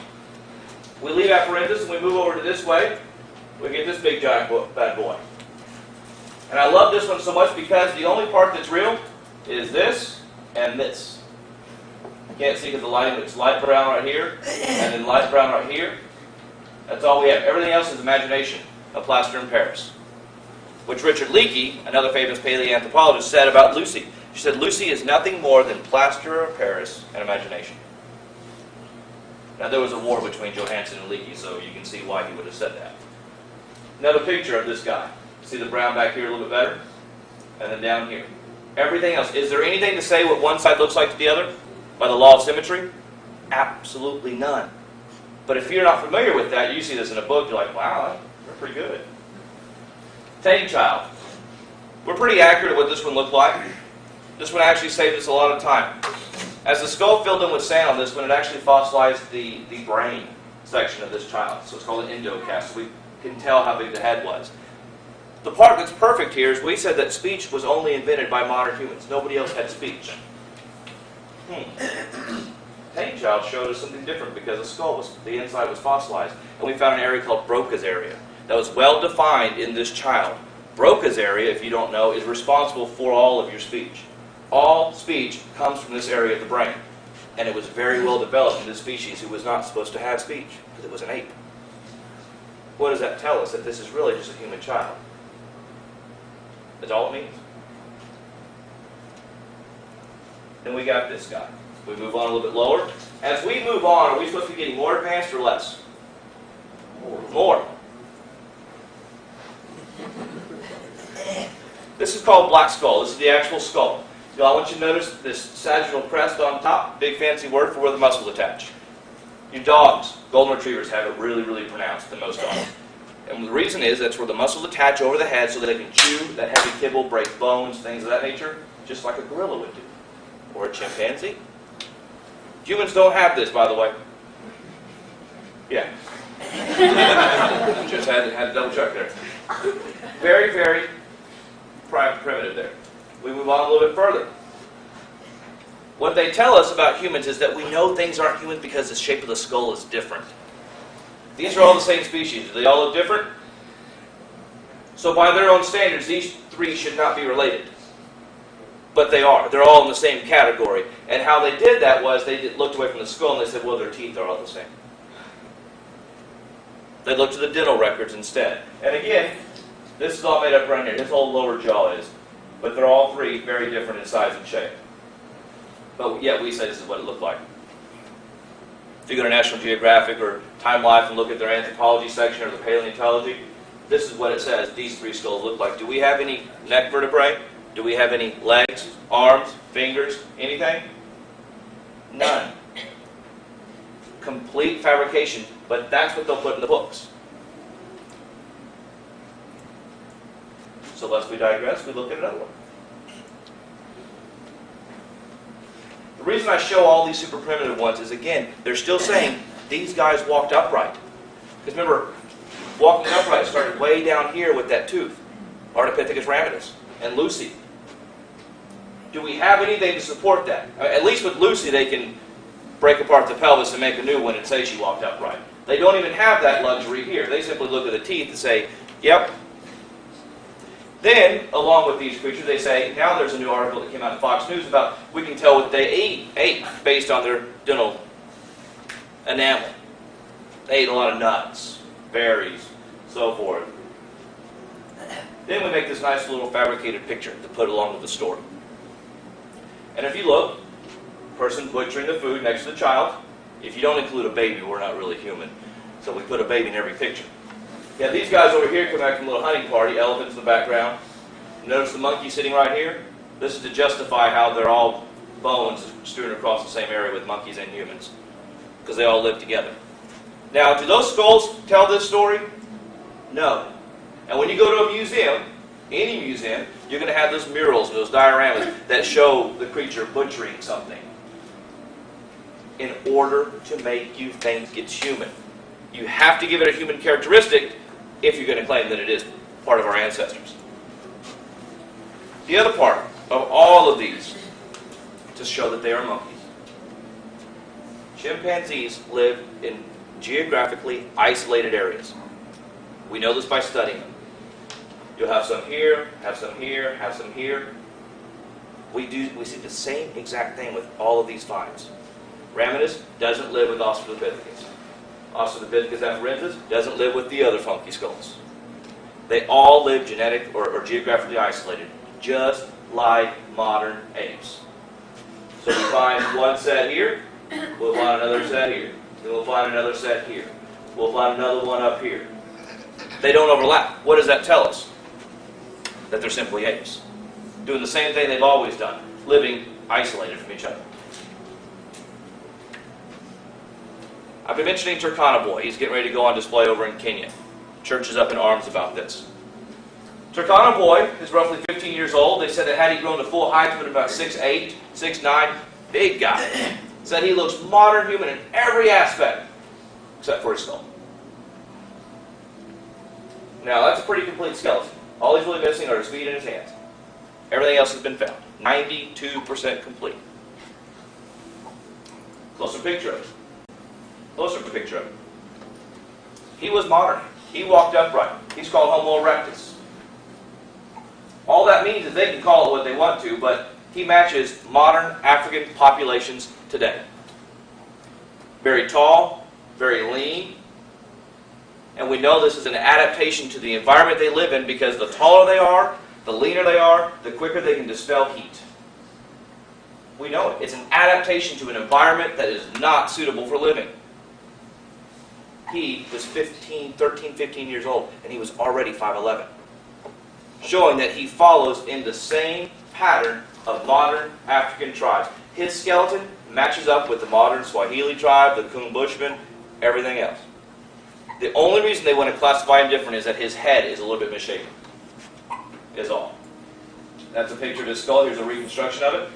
We leave afarensis and we move over to this way. We get this big giant bad boy. And I love this one so much because the only part that's real is this and this. You can't see because the lighting, but it's light brown right here and then light brown right here. That's all we have. Everything else is imagination of plaster in Paris. Which Richard Leakey, another famous paleoanthropologist, said about Lucy. She said, Lucy is nothing more than plaster of Paris and imagination. Now, there was a war between Johansen and Leakey, so you can see why he would have said that. Another picture of this guy. See the brown back here a little bit better? And then down here. Everything else. Is there anything to say what one side looks like to the other by the law of symmetry? Absolutely none. But if you're not familiar with that, you see this in a book, you're like, wow, they're pretty good. Tame child. We're pretty accurate at what this one looked like. This one actually saved us a lot of time. As the skull filled in with sand on this one, it actually fossilized the brain section of this child. So it's called an endocast. So we can tell how big the head was. The part that's perfect here is we said that speech was only invented by modern humans. Nobody else had speech. Tame child showed us something different because the inside was fossilized. And we found an area called Broca's area that was well defined in this child. Broca's area, if you don't know, is responsible for all of your speech. All speech comes from this area of the brain. And it was very well developed in this species who was not supposed to have speech because it was an ape. What does that tell us? That this is really just a human child. That's all it means. Then we got this guy. We move on a little bit lower. As we move on, are we supposed to be getting more advanced or less? More. This is called black skull. This is the actual skull. So I want you to notice this sagittal crest on top. Big fancy word for where the muscles attach. Your dogs, golden retrievers, have it really, really pronounced than most dogs. And the reason is that's where the muscles attach over the head so that they can chew that heavy kibble, break bones, things of that nature, just like a gorilla would do. Or a chimpanzee. Humans don't have this, by the way. Yeah. Just had to double check there. Very, very primitive there. We move on a little bit further. What they tell us about humans is that we know things aren't human because the shape of the skull is different. These are all the same species. Do they all look different? So by their own standards, these three should not be related. But they are. They're all in the same category. And how they did that was they looked away from the skull and they said, well, their teeth are all the same. They look to the dental records instead. And again, this is all made up right here. His whole lower jaw is. But they're all three very different in size and shape. But yet we say this is what it looked like. If you go to National Geographic or Time Life and look at their anthropology section or the paleontology, this is what it says these three skulls look like. Do we have any neck vertebrae? Do we have any legs, arms, fingers, anything? None. Complete fabrication, but that's what they'll put in the books. So lest we digress, we look at another one. The reason I show all these super primitive ones is, again, they're still saying these guys walked upright. Because remember, walking upright started way down here with that tooth, Ardipithecus ramidus, and Lucy. Do we have anything to support that? At least with Lucy, they can break apart the pelvis and make a new one and say she walked upright. They don't even have that luxury here. They simply look at the teeth and say, yep. Then, along with these creatures, they say, now there's a new article that came out in Fox News about we can tell what they ate based on their dental enamel. They ate a lot of nuts, berries, so forth. Then we make this nice little fabricated picture to put along with the story. And if you look, person butchering the food next to the child. If you don't include a baby, we're not really human. So we put a baby in every picture. Yeah, these guys over here come back from a little hunting party, elephants in the background. Notice the monkey sitting right here? This is to justify how they're all bones strewn across the same area with monkeys and humans. Because they all live together. Now, do those skulls tell this story? No. And when you go to a museum, any museum, you're going to have those murals and those dioramas that show the creature butchering something in order to make you think it's human. You have to give it a human characteristic if you're going to claim that it is part of our ancestors. The other part of all of these to show that they are monkeys. Chimpanzees live in geographically isolated areas. We know this by studying them. You'll have some here, have some here, have some here. We see the same exact thing with all of these finds. Ramidus doesn't live with Australopithecus. Australopithecus afarensis doesn't live with the other funky skulls. They all live genetic or geographically isolated, just like modern apes. So we find one set here, we'll find another set here, then we'll find another set here, we'll find another one up here. They don't overlap. What does that tell us? That they're simply apes, doing the same thing they've always done, living isolated from each other. I've been mentioning Turkana Boy. He's getting ready to go on display over in Kenya. Church is up in arms about this. Turkana Boy is roughly 15 years old. They said that had he grown to full height, he would have been about 6'8", 6'9", big guy. Said he looks modern human in every aspect, except for his skull. Now, that's a pretty complete skeleton. All he's really missing are his feet and his hands. Everything else has been found. 92% complete. Closer picture of it. Closer picture of it. He was modern. He walked upright. He's called Homo erectus. All that means is they can call it what they want to, but he matches modern African populations today. Very tall, very lean, and we know this is an adaptation to the environment they live in because the taller they are, the leaner they are, the quicker they can dispel heat. We know it. It's an adaptation to an environment that is not suitable for living. He was 13, 15 years old, and he was already 5'11", showing that he follows in the same pattern of modern African tribes. His skeleton matches up with the modern Swahili tribe, the Coon Bushmen, everything else. The only reason they want to classify him different is that his head is a little bit misshapen, is all. That's a picture of his skull. Here's a reconstruction of it.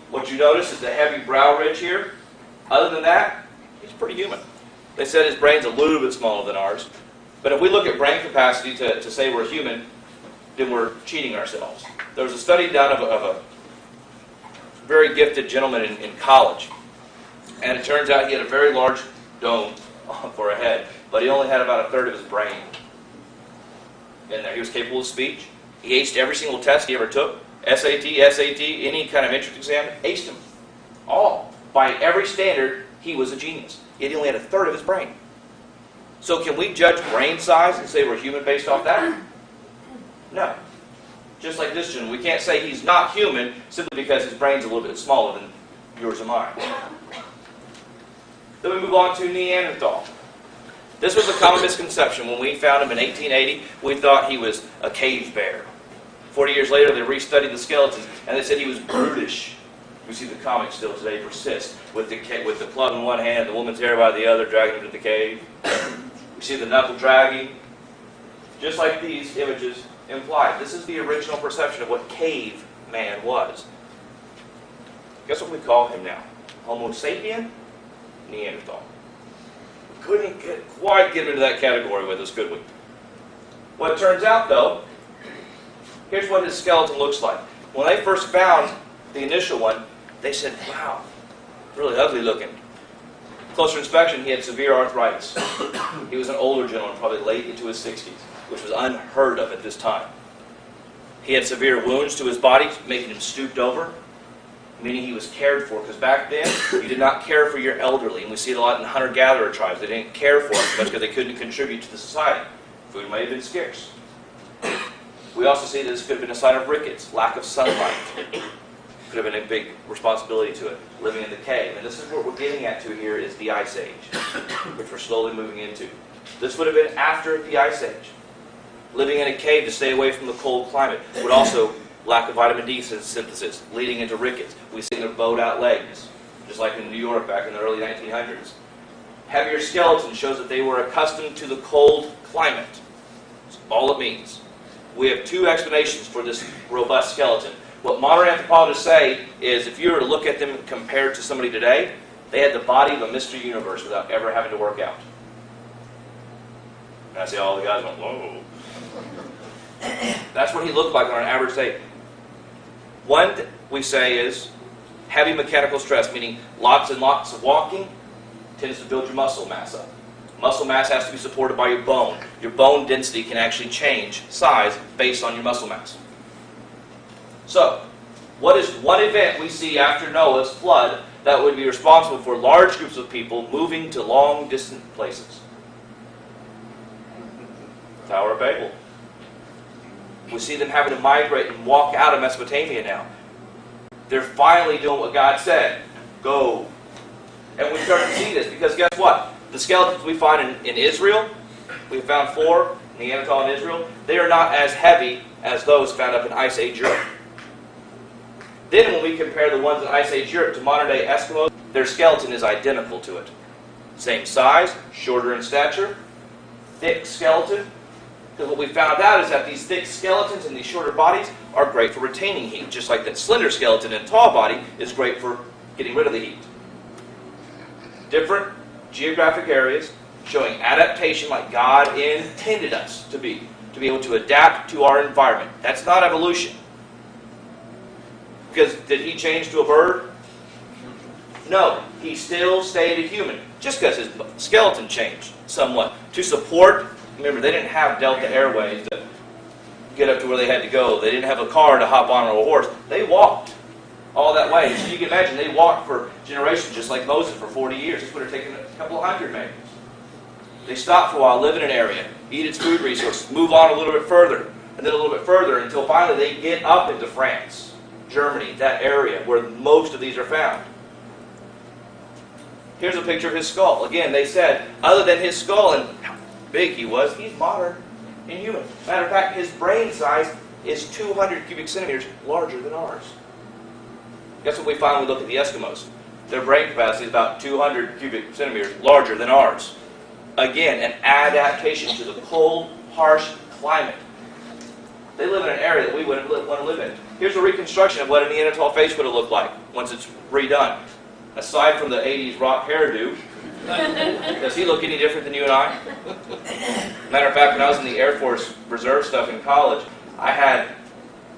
What you notice is the heavy brow ridge here. Other than that, he's pretty human. They said his brain's a little bit smaller than ours. But if we look at brain capacity to say we're human, then we're cheating ourselves. There was a study done of a very gifted gentleman in college. And it turns out he had a very large dome for a head, but he only had about a third of his brain in there. He was capable of speech. He aced every single test he ever took. SAT, any kind of entrance exam, aced them. All. By every standard, he was a genius. Yet he only had a third of his brain. So can we judge brain size and say we're human based off that? No. Just like this gentleman, we can't say he's not human simply because his brain's a little bit smaller than yours or mine. Then we move on to Neanderthal. This was a common misconception. When we found him in 1880, we thought he was a cave bear. 40 years later, they restudied the skeletons, and they said he was brutish. We see the comics still today persist, with the club in one hand, the woman's hair by the other, dragging him to the cave. We see the knuckle dragging. Just like these images imply, this is the original perception of what caveman was. Guess what we call him now? Homo sapien? Neanderthal. We couldn't quite get into that category with us, could we? Well, it turns out, though, here's what his skeleton looks like. When they first found the initial one, they said, wow, really ugly looking. Closer inspection, he had severe arthritis. He was an older gentleman, probably late into his 60s, which was unheard of at this time. He had severe wounds to his body, making him stooped over, meaning he was cared for, because back then, you did not care for your elderly, and we see it a lot in hunter-gatherer tribes. They didn't care for them much because they couldn't contribute to the society. Food may have been scarce. We also see that this could have been a sign of rickets, lack of sunlight. Could have been a big responsibility to it, living in the cave. And this is what we're getting at to here is the Ice Age, which we're slowly moving into. This would have been after the Ice Age. Living in a cave to stay away from the cold climate would also lack of vitamin D synthesis, leading into rickets. We see their bowed-out legs, just like in New York back in the early 1900s. Heavier skeleton shows that they were accustomed to the cold climate. That's all it means. We have two explanations for this robust skeleton. What modern anthropologists say is if you were to look at them compared to somebody today, they had the body of a Mr. Universe without ever having to work out. And I say all the guys went, whoa. That's what he looked like on an average day. One we say is heavy mechanical stress, meaning lots and lots of walking tends to build your muscle mass up. Muscle mass has to be supported by your bone. Your bone density can actually change size based on your muscle mass. So, what is one event we see after Noah's flood that would be responsible for large groups of people moving to long distant places? Tower of Babel. We see them having to migrate and walk out of Mesopotamia now. They're finally doing what God said. Go. And we start to see this because guess what? The skeletons we find in Israel, we found 4, Neanderthal in Israel, they are not as heavy as those found up in Ice Age Europe. Then when we compare the ones in Ice Age Europe to modern day Eskimos, their skeleton is identical to it. Same size, shorter in stature, thick skeleton. Because what we found out is that these thick skeletons and these shorter bodies are great for retaining heat, just like that slender skeleton and tall body is great for getting rid of the heat. Different geographic areas showing adaptation like God intended us to be able to adapt to our environment. That's not evolution. Because did he change to a bird? No, he still stayed a human. Just because his skeleton changed somewhat. To support, remember, they didn't have Delta Airways to get up to where they had to go. They didn't have a car to hop on or a horse. They walked all that way. So you can imagine they walked for generations, just like Moses for 40 years. This would have taken a couple of hundred maybe. They stopped for a while, live in an area, eat its food resources, move on a little bit further, and then a little bit further until finally they get up into France, Germany, that area where most of these are found. Here's a picture of his skull. Again, they said, other than his skull and how big he was, he's modern and human. Matter of fact, his brain size is 200 cubic centimeters larger than ours. Guess what we find when we look at the Eskimos? Their brain capacity is about 200 cubic centimeters larger than ours. Again, an adaptation to the cold, harsh climate. They live in an area that we wouldn't want to live in. Here's a reconstruction of what a Neanderthal face would have looked like once it's redone. Aside from the 80s rock hairdo, does he look any different than you and I? Matter of fact, when I was in the Air Force Reserve stuff in college, I had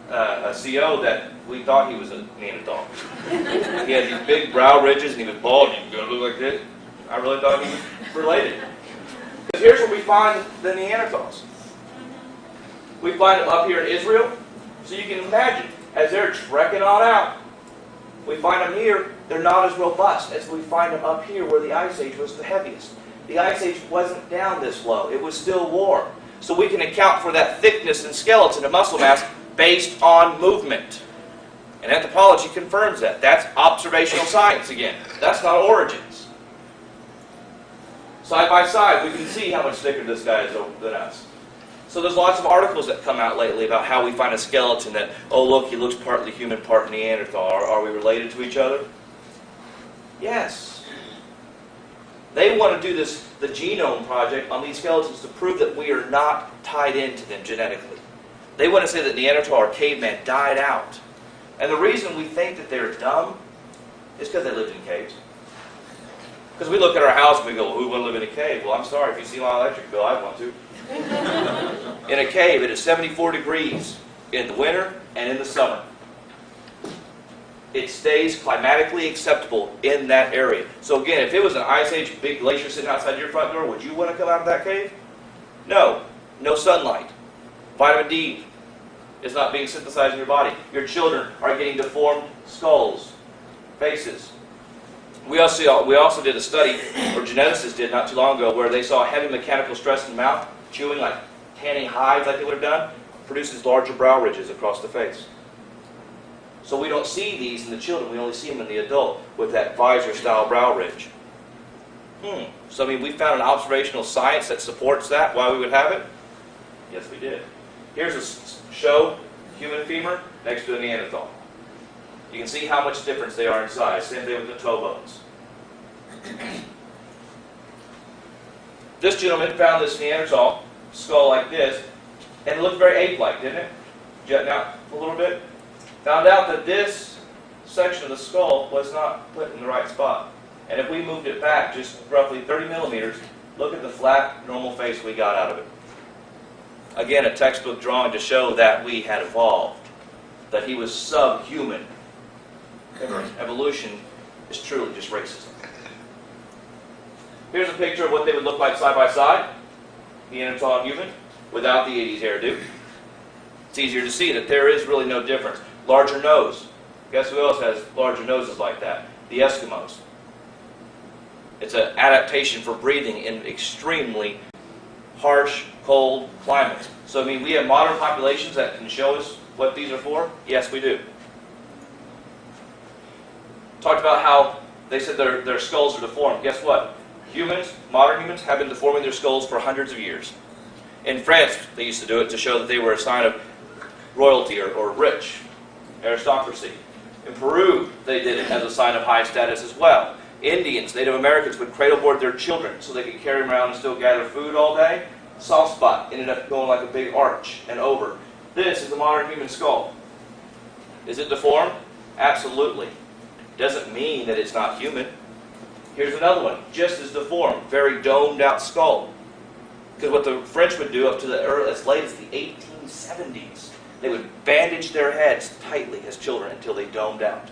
a CO that we thought he was a Neanderthal. He had these big brow ridges and he was bald and he was going to look like this. I really thought he was related. Because here's where we find the Neanderthals. We find them up here in Israel. So you can imagine, as they're trekking on out, we find them here, they're not as robust as we find them up here where the Ice Age was the heaviest. The Ice Age wasn't down this low. It was still warm. So we can account for that thickness in skeleton and muscle mass based on movement. And anthropology confirms that. That's observational science again. That's not origins. Side by side, we can see how much thicker this guy is than us. So there's lots of articles that come out lately about how we find a skeleton that, oh look, he looks partly human, part Neanderthal. Are we related to each other? Yes. They want to do the genome project on these skeletons to prove that we are not tied into them genetically. They want to say that Neanderthal or caveman died out. And the reason we think that they're dumb is because they lived in caves. Because we look at our house and we go, well, who would live in a cave? Well, I'm sorry, if you see my electric bill, I'd want to. In a cave, it is 74 degrees in the winter and in the summer. It stays climatically acceptable in that area. So again, if it was an Ice Age, big glacier sitting outside your front door, would you want to come out of that cave? No. No sunlight. Vitamin D is not being synthesized in your body. Your children are getting deformed skulls, faces. We also did a study, or geneticists did not too long ago, where they saw heavy mechanical stress in the mouth, chewing like tanning hides like they would have done, produces larger brow ridges across the face. So we don't see these in the children, we only see them in the adult with that visor-style brow ridge. So I mean, we found an observational science that supports that, why we would have it? Yes, we did. Here's a show, human femur next to a Neanderthal. You can see how much difference they are in size. Same thing with the toe bones. This gentleman found this Neanderthal skull like this, and it looked very ape-like, didn't it? Jutting out a little bit. Found out that this section of the skull was not put in the right spot. And if we moved it back just roughly 30 millimeters, look at the flat, normal face we got out of it. Again, a textbook drawing to show that we had evolved, that he was subhuman. Evolution is truly just racism. Here's a picture of what they would look like side by side, Neanderthal and human, without the 80s hairdo. It's easier to see that there is really no difference. Larger nose. Guess who else has larger noses like that? The Eskimos. It's an adaptation for breathing in extremely harsh, cold climates. So, I mean, we have modern populations that can show us what these are for? Yes, we do. Talked about how they said their skulls are deformed. Guess what? Humans, modern humans, have been deforming their skulls for hundreds of years. In France, they used to do it to show that they were a sign of royalty or rich, aristocracy. In Peru, they did it as a sign of high status as well. Indians, Native Americans would cradle board their children so they could carry them around and still gather food all day. Soft spot ended up going like a big arch and over. This is the modern human skull. Is it deformed? Absolutely. Doesn't mean that it's not human. Here's another one, just as deformed, very domed out skull. Because what the French would do up to as late as the 1870s, they would bandage their heads tightly as children until they domed out.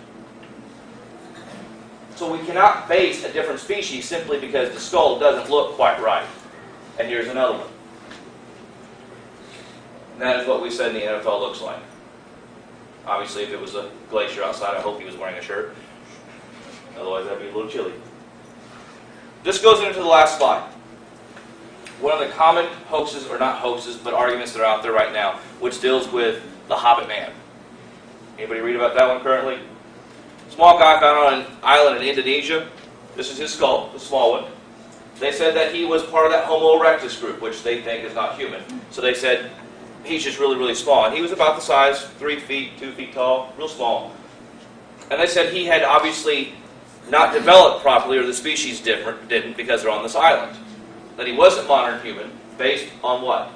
So we cannot base a different species simply because the skull doesn't look quite right. And here's another one. And that is what we said Neanderthal looks like. Obviously, if it was a glacier outside, I hope he was wearing a shirt. Otherwise, that'd be a little chilly. This goes into the last slide. One of the common hoaxes, or not hoaxes, but arguments that are out there right now, which deals with the Hobbit Man. Anybody read about that one currently? Small guy found on an island in Indonesia. This is his skull, the small one. They said that he was part of that Homo erectus group, which they think is not human. So they said he's just really, really small. And he was about the size, 3 feet, 2 feet tall, real small. And they said he had obviously not developed properly, or the species didn't, because they're on this island. That he wasn't modern human, based on what?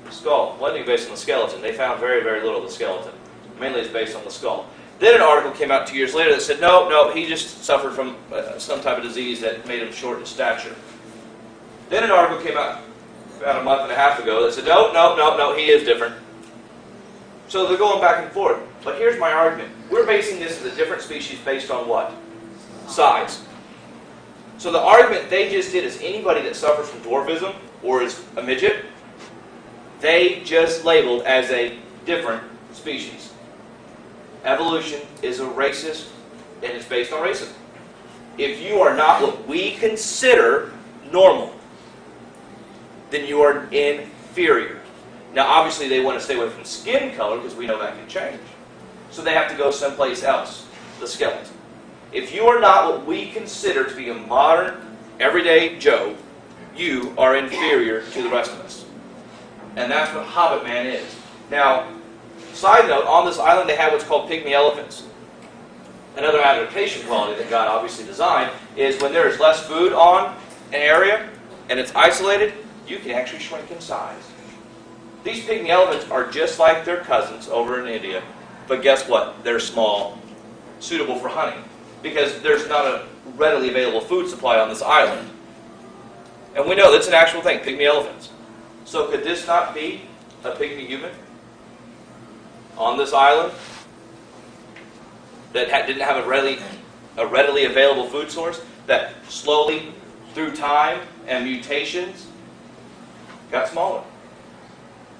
The skull. Wasn't based on the skeleton. They found very, very little of the skeleton. Mainly it's based on the skull. Then an article came out 2 years later that said, no, he just suffered from some type of disease that made him short in stature. Then an article came out about a month and a half ago that said, no, he is different. So they're going back and forth. But here's my argument. We're basing this as a different species based on what? Size. So the argument they just did is anybody that suffers from dwarfism or is a midget, they just labeled as a different species. Evolution is a racist, and it's based on racism. If you are not what we consider normal, then you are inferior. Now, obviously, they want to stay away from skin color because we know that can change. So they have to go someplace else, the skeleton. If you are not what we consider to be a modern, everyday Joe, you are inferior to the rest of us. And that's what Hobbit Man is. Now, side note, on this island they have what's called pygmy elephants. Another adaptation quality that God obviously designed is when there is less food on an area and it's isolated, you can actually shrink in size. These pygmy elephants are just like their cousins over in India, but guess what? They're small, suitable for hunting, because there's not a readily available food supply on this island. And we know that's an actual thing, pygmy elephants. So could this not be a pygmy human on this island that didn't have a readily available food source, that slowly, through time and mutations, got smaller?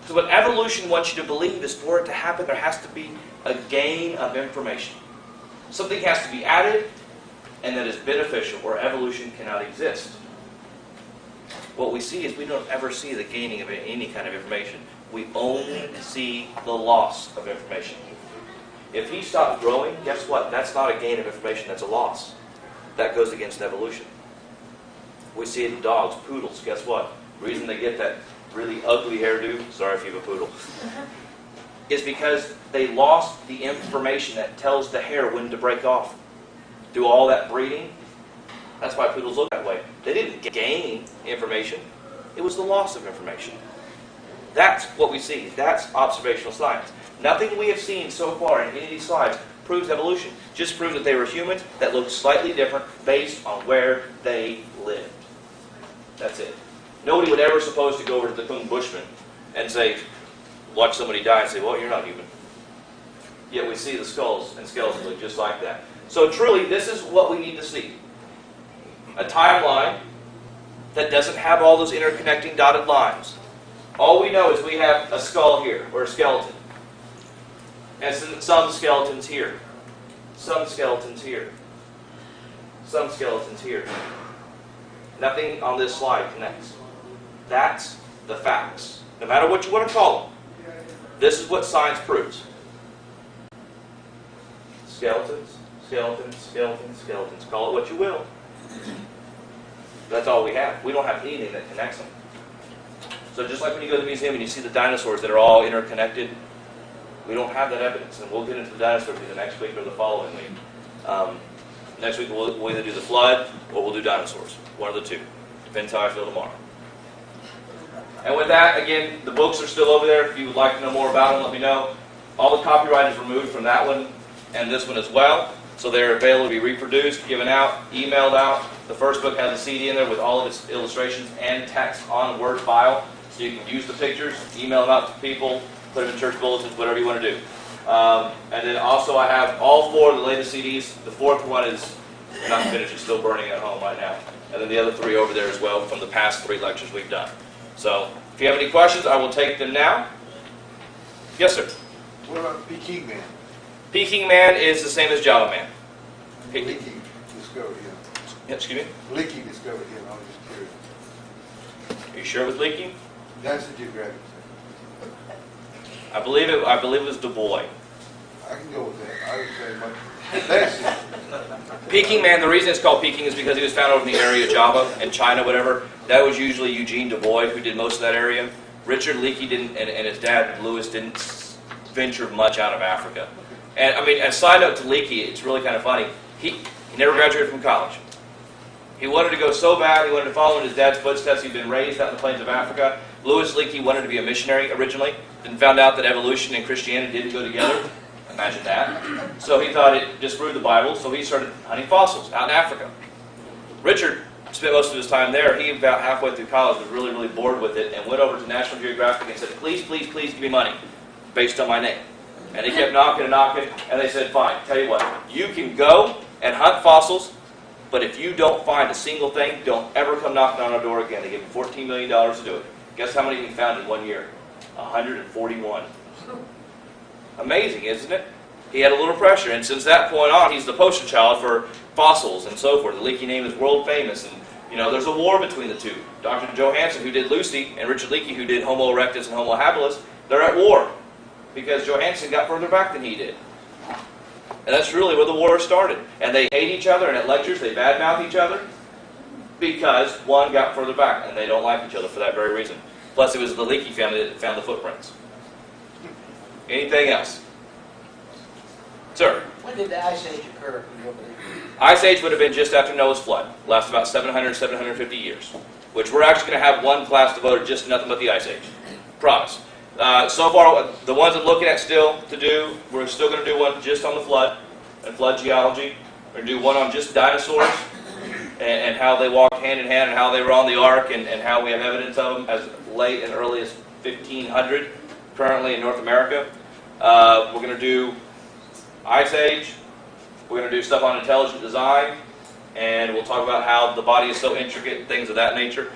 So what evolution wants you to believe is for it to happen, there has to be a gain of information. Something has to be added, and that is beneficial, or evolution cannot exist. What we see is we don't ever see the gaining of any kind of information. We only see the loss of information. If he stopped growing, guess what? That's not a gain of information, that's a loss. That goes against evolution. We see it in dogs, poodles, guess what? The reason they get that really ugly hairdo, sorry if you have a poodle, is because they lost the information that tells the hair when to break off. Through all that breeding, that's why poodles look that way. They didn't gain information, it was the loss of information. That's what we see. That's observational science. Nothing we have seen so far in any of these slides proves evolution. Just proves that they were humans that looked slightly different based on where they lived. That's it. Nobody would ever suppose to go over to the Kung Bushman and say, watch somebody die and say, well, you're not human. Yet we see the skulls and skeletons look just like that. So truly, this is what we need to see. A timeline that doesn't have all those interconnecting dotted lines. All we know is we have a skull here, or a skeleton. And some skeletons here. Some skeletons here. Some skeletons here. Nothing on this slide connects. That's the facts. No matter what you want to call them. This is what science proves. Skeletons, skeletons, skeletons, skeletons. Call it what you will. That's all we have. We don't have anything that connects them. So just like when you go to the museum and you see the dinosaurs that are all interconnected, we don't have that evidence. And we'll get into the dinosaurs either next week or the following week. Next week we'll either do the flood or we'll do dinosaurs. One of the two. Depends how I feel tomorrow. And with that, again, the books are still over there. If you would like to know more about them, let me know. All the copyright is removed from that one and this one as well. So they're available to be reproduced, given out, emailed out. The first book has a CD in there with all of its illustrations and text on a Word file. So you can use the pictures, email them out to people, put them in church bulletins, whatever you want to do. And then also I have all four of the latest CDs. The fourth one is not finished, it's still burning at home right now. And then the other three over there as well from the past 3 lectures we've done. So if you have any questions, I will take them now. Yes, sir. What about Peking Man? Peking Man is the same as Java Man. Leaky discovered him. Yeah, excuse me? Leaky discovered him. I was just curious. Are you sure it was leaking? That's the geographic. I believe it was Du Bois. I can go with that. I would say much. That's it. Peking Man, the reason it's called Peking is because he was found over in the area of Java and China, whatever. That was usually Eugene Du Bois who did most of that area. Richard Leakey didn't, and his dad, Lewis, didn't venture much out of Africa. And I mean, as a side note to Leakey, it's really kind of funny. He never graduated from college. He wanted to go so bad, he wanted to follow in his dad's footsteps. He'd been raised out in the plains of Africa. Lewis Leakey wanted to be a missionary originally, then found out that evolution and Christianity didn't go together. Imagine that. So he thought it disproved the Bible, so he started hunting fossils out in Africa. Richard spent most of his time there. He, about halfway through college, was really, really bored with it and went over to National Geographic and said, please, please, please give me money based on my name. And they kept knocking and knocking, and they said, fine, tell you what, you can go and hunt fossils, but if you don't find a single thing, don't ever come knocking on our door again. They gave him $14 million to do it. Guess how many he found in 1 year? 141. Amazing, isn't it? he had a little pressure, and since that point on, he's the poster child for fossils and so forth. The Leakey name is world famous, and there's a war between the two. Dr. Johansen, who did Lucy, and Richard Leakey, who did Homo erectus and Homo habilis, they're at war because Johansen got further back than he did. And that's really where the war started. And they hate each other, and at lectures they badmouth each other because one got further back, and they don't like each other for that very reason. Plus, it was the Leakey family that found the footprints. Anything else? Sir? When did the Ice Age occur in your belief? Ice Age would have been just after Noah's flood. Lasted about 700, 750 years. Which we're actually going to have one class devoted just to nothing but the Ice Age. Promise. So far, the ones I'm looking at still to do, we're still going to do one just on the flood and flood geology. We're going to do one on just dinosaurs and how they walked hand in hand and how they were on the ark and how we have evidence of them as late and early as 1500 currently in North America. We're going to do Ice Age. We're going to do stuff on intelligent design, and we'll talk about how the body is so intricate and things of that nature.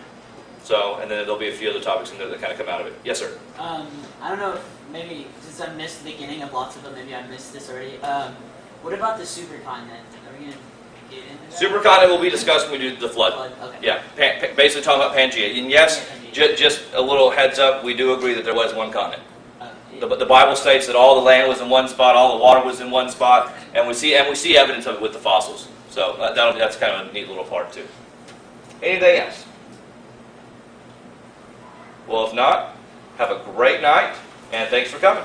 So, and then there'll be a few other topics in there that kind of come out of it. Yes, sir? I don't know if maybe, since I missed the beginning of lots of them, maybe I missed this already. What about the supercontinent? Are we going to get into that? Supercontinent will be discussed when we do the flood. Okay. Yeah, basically talking about Pangea. And yes, just a little heads up, we do agree that there was one continent. Yeah. The Bible states that all the land was in one spot, all the water was in one spot, and we see evidence of it with the fossils. So that's kind of a neat little part too. Anything else? Well, if not, have a great night, and thanks for coming.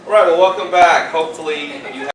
All right, well, welcome back. Hopefully you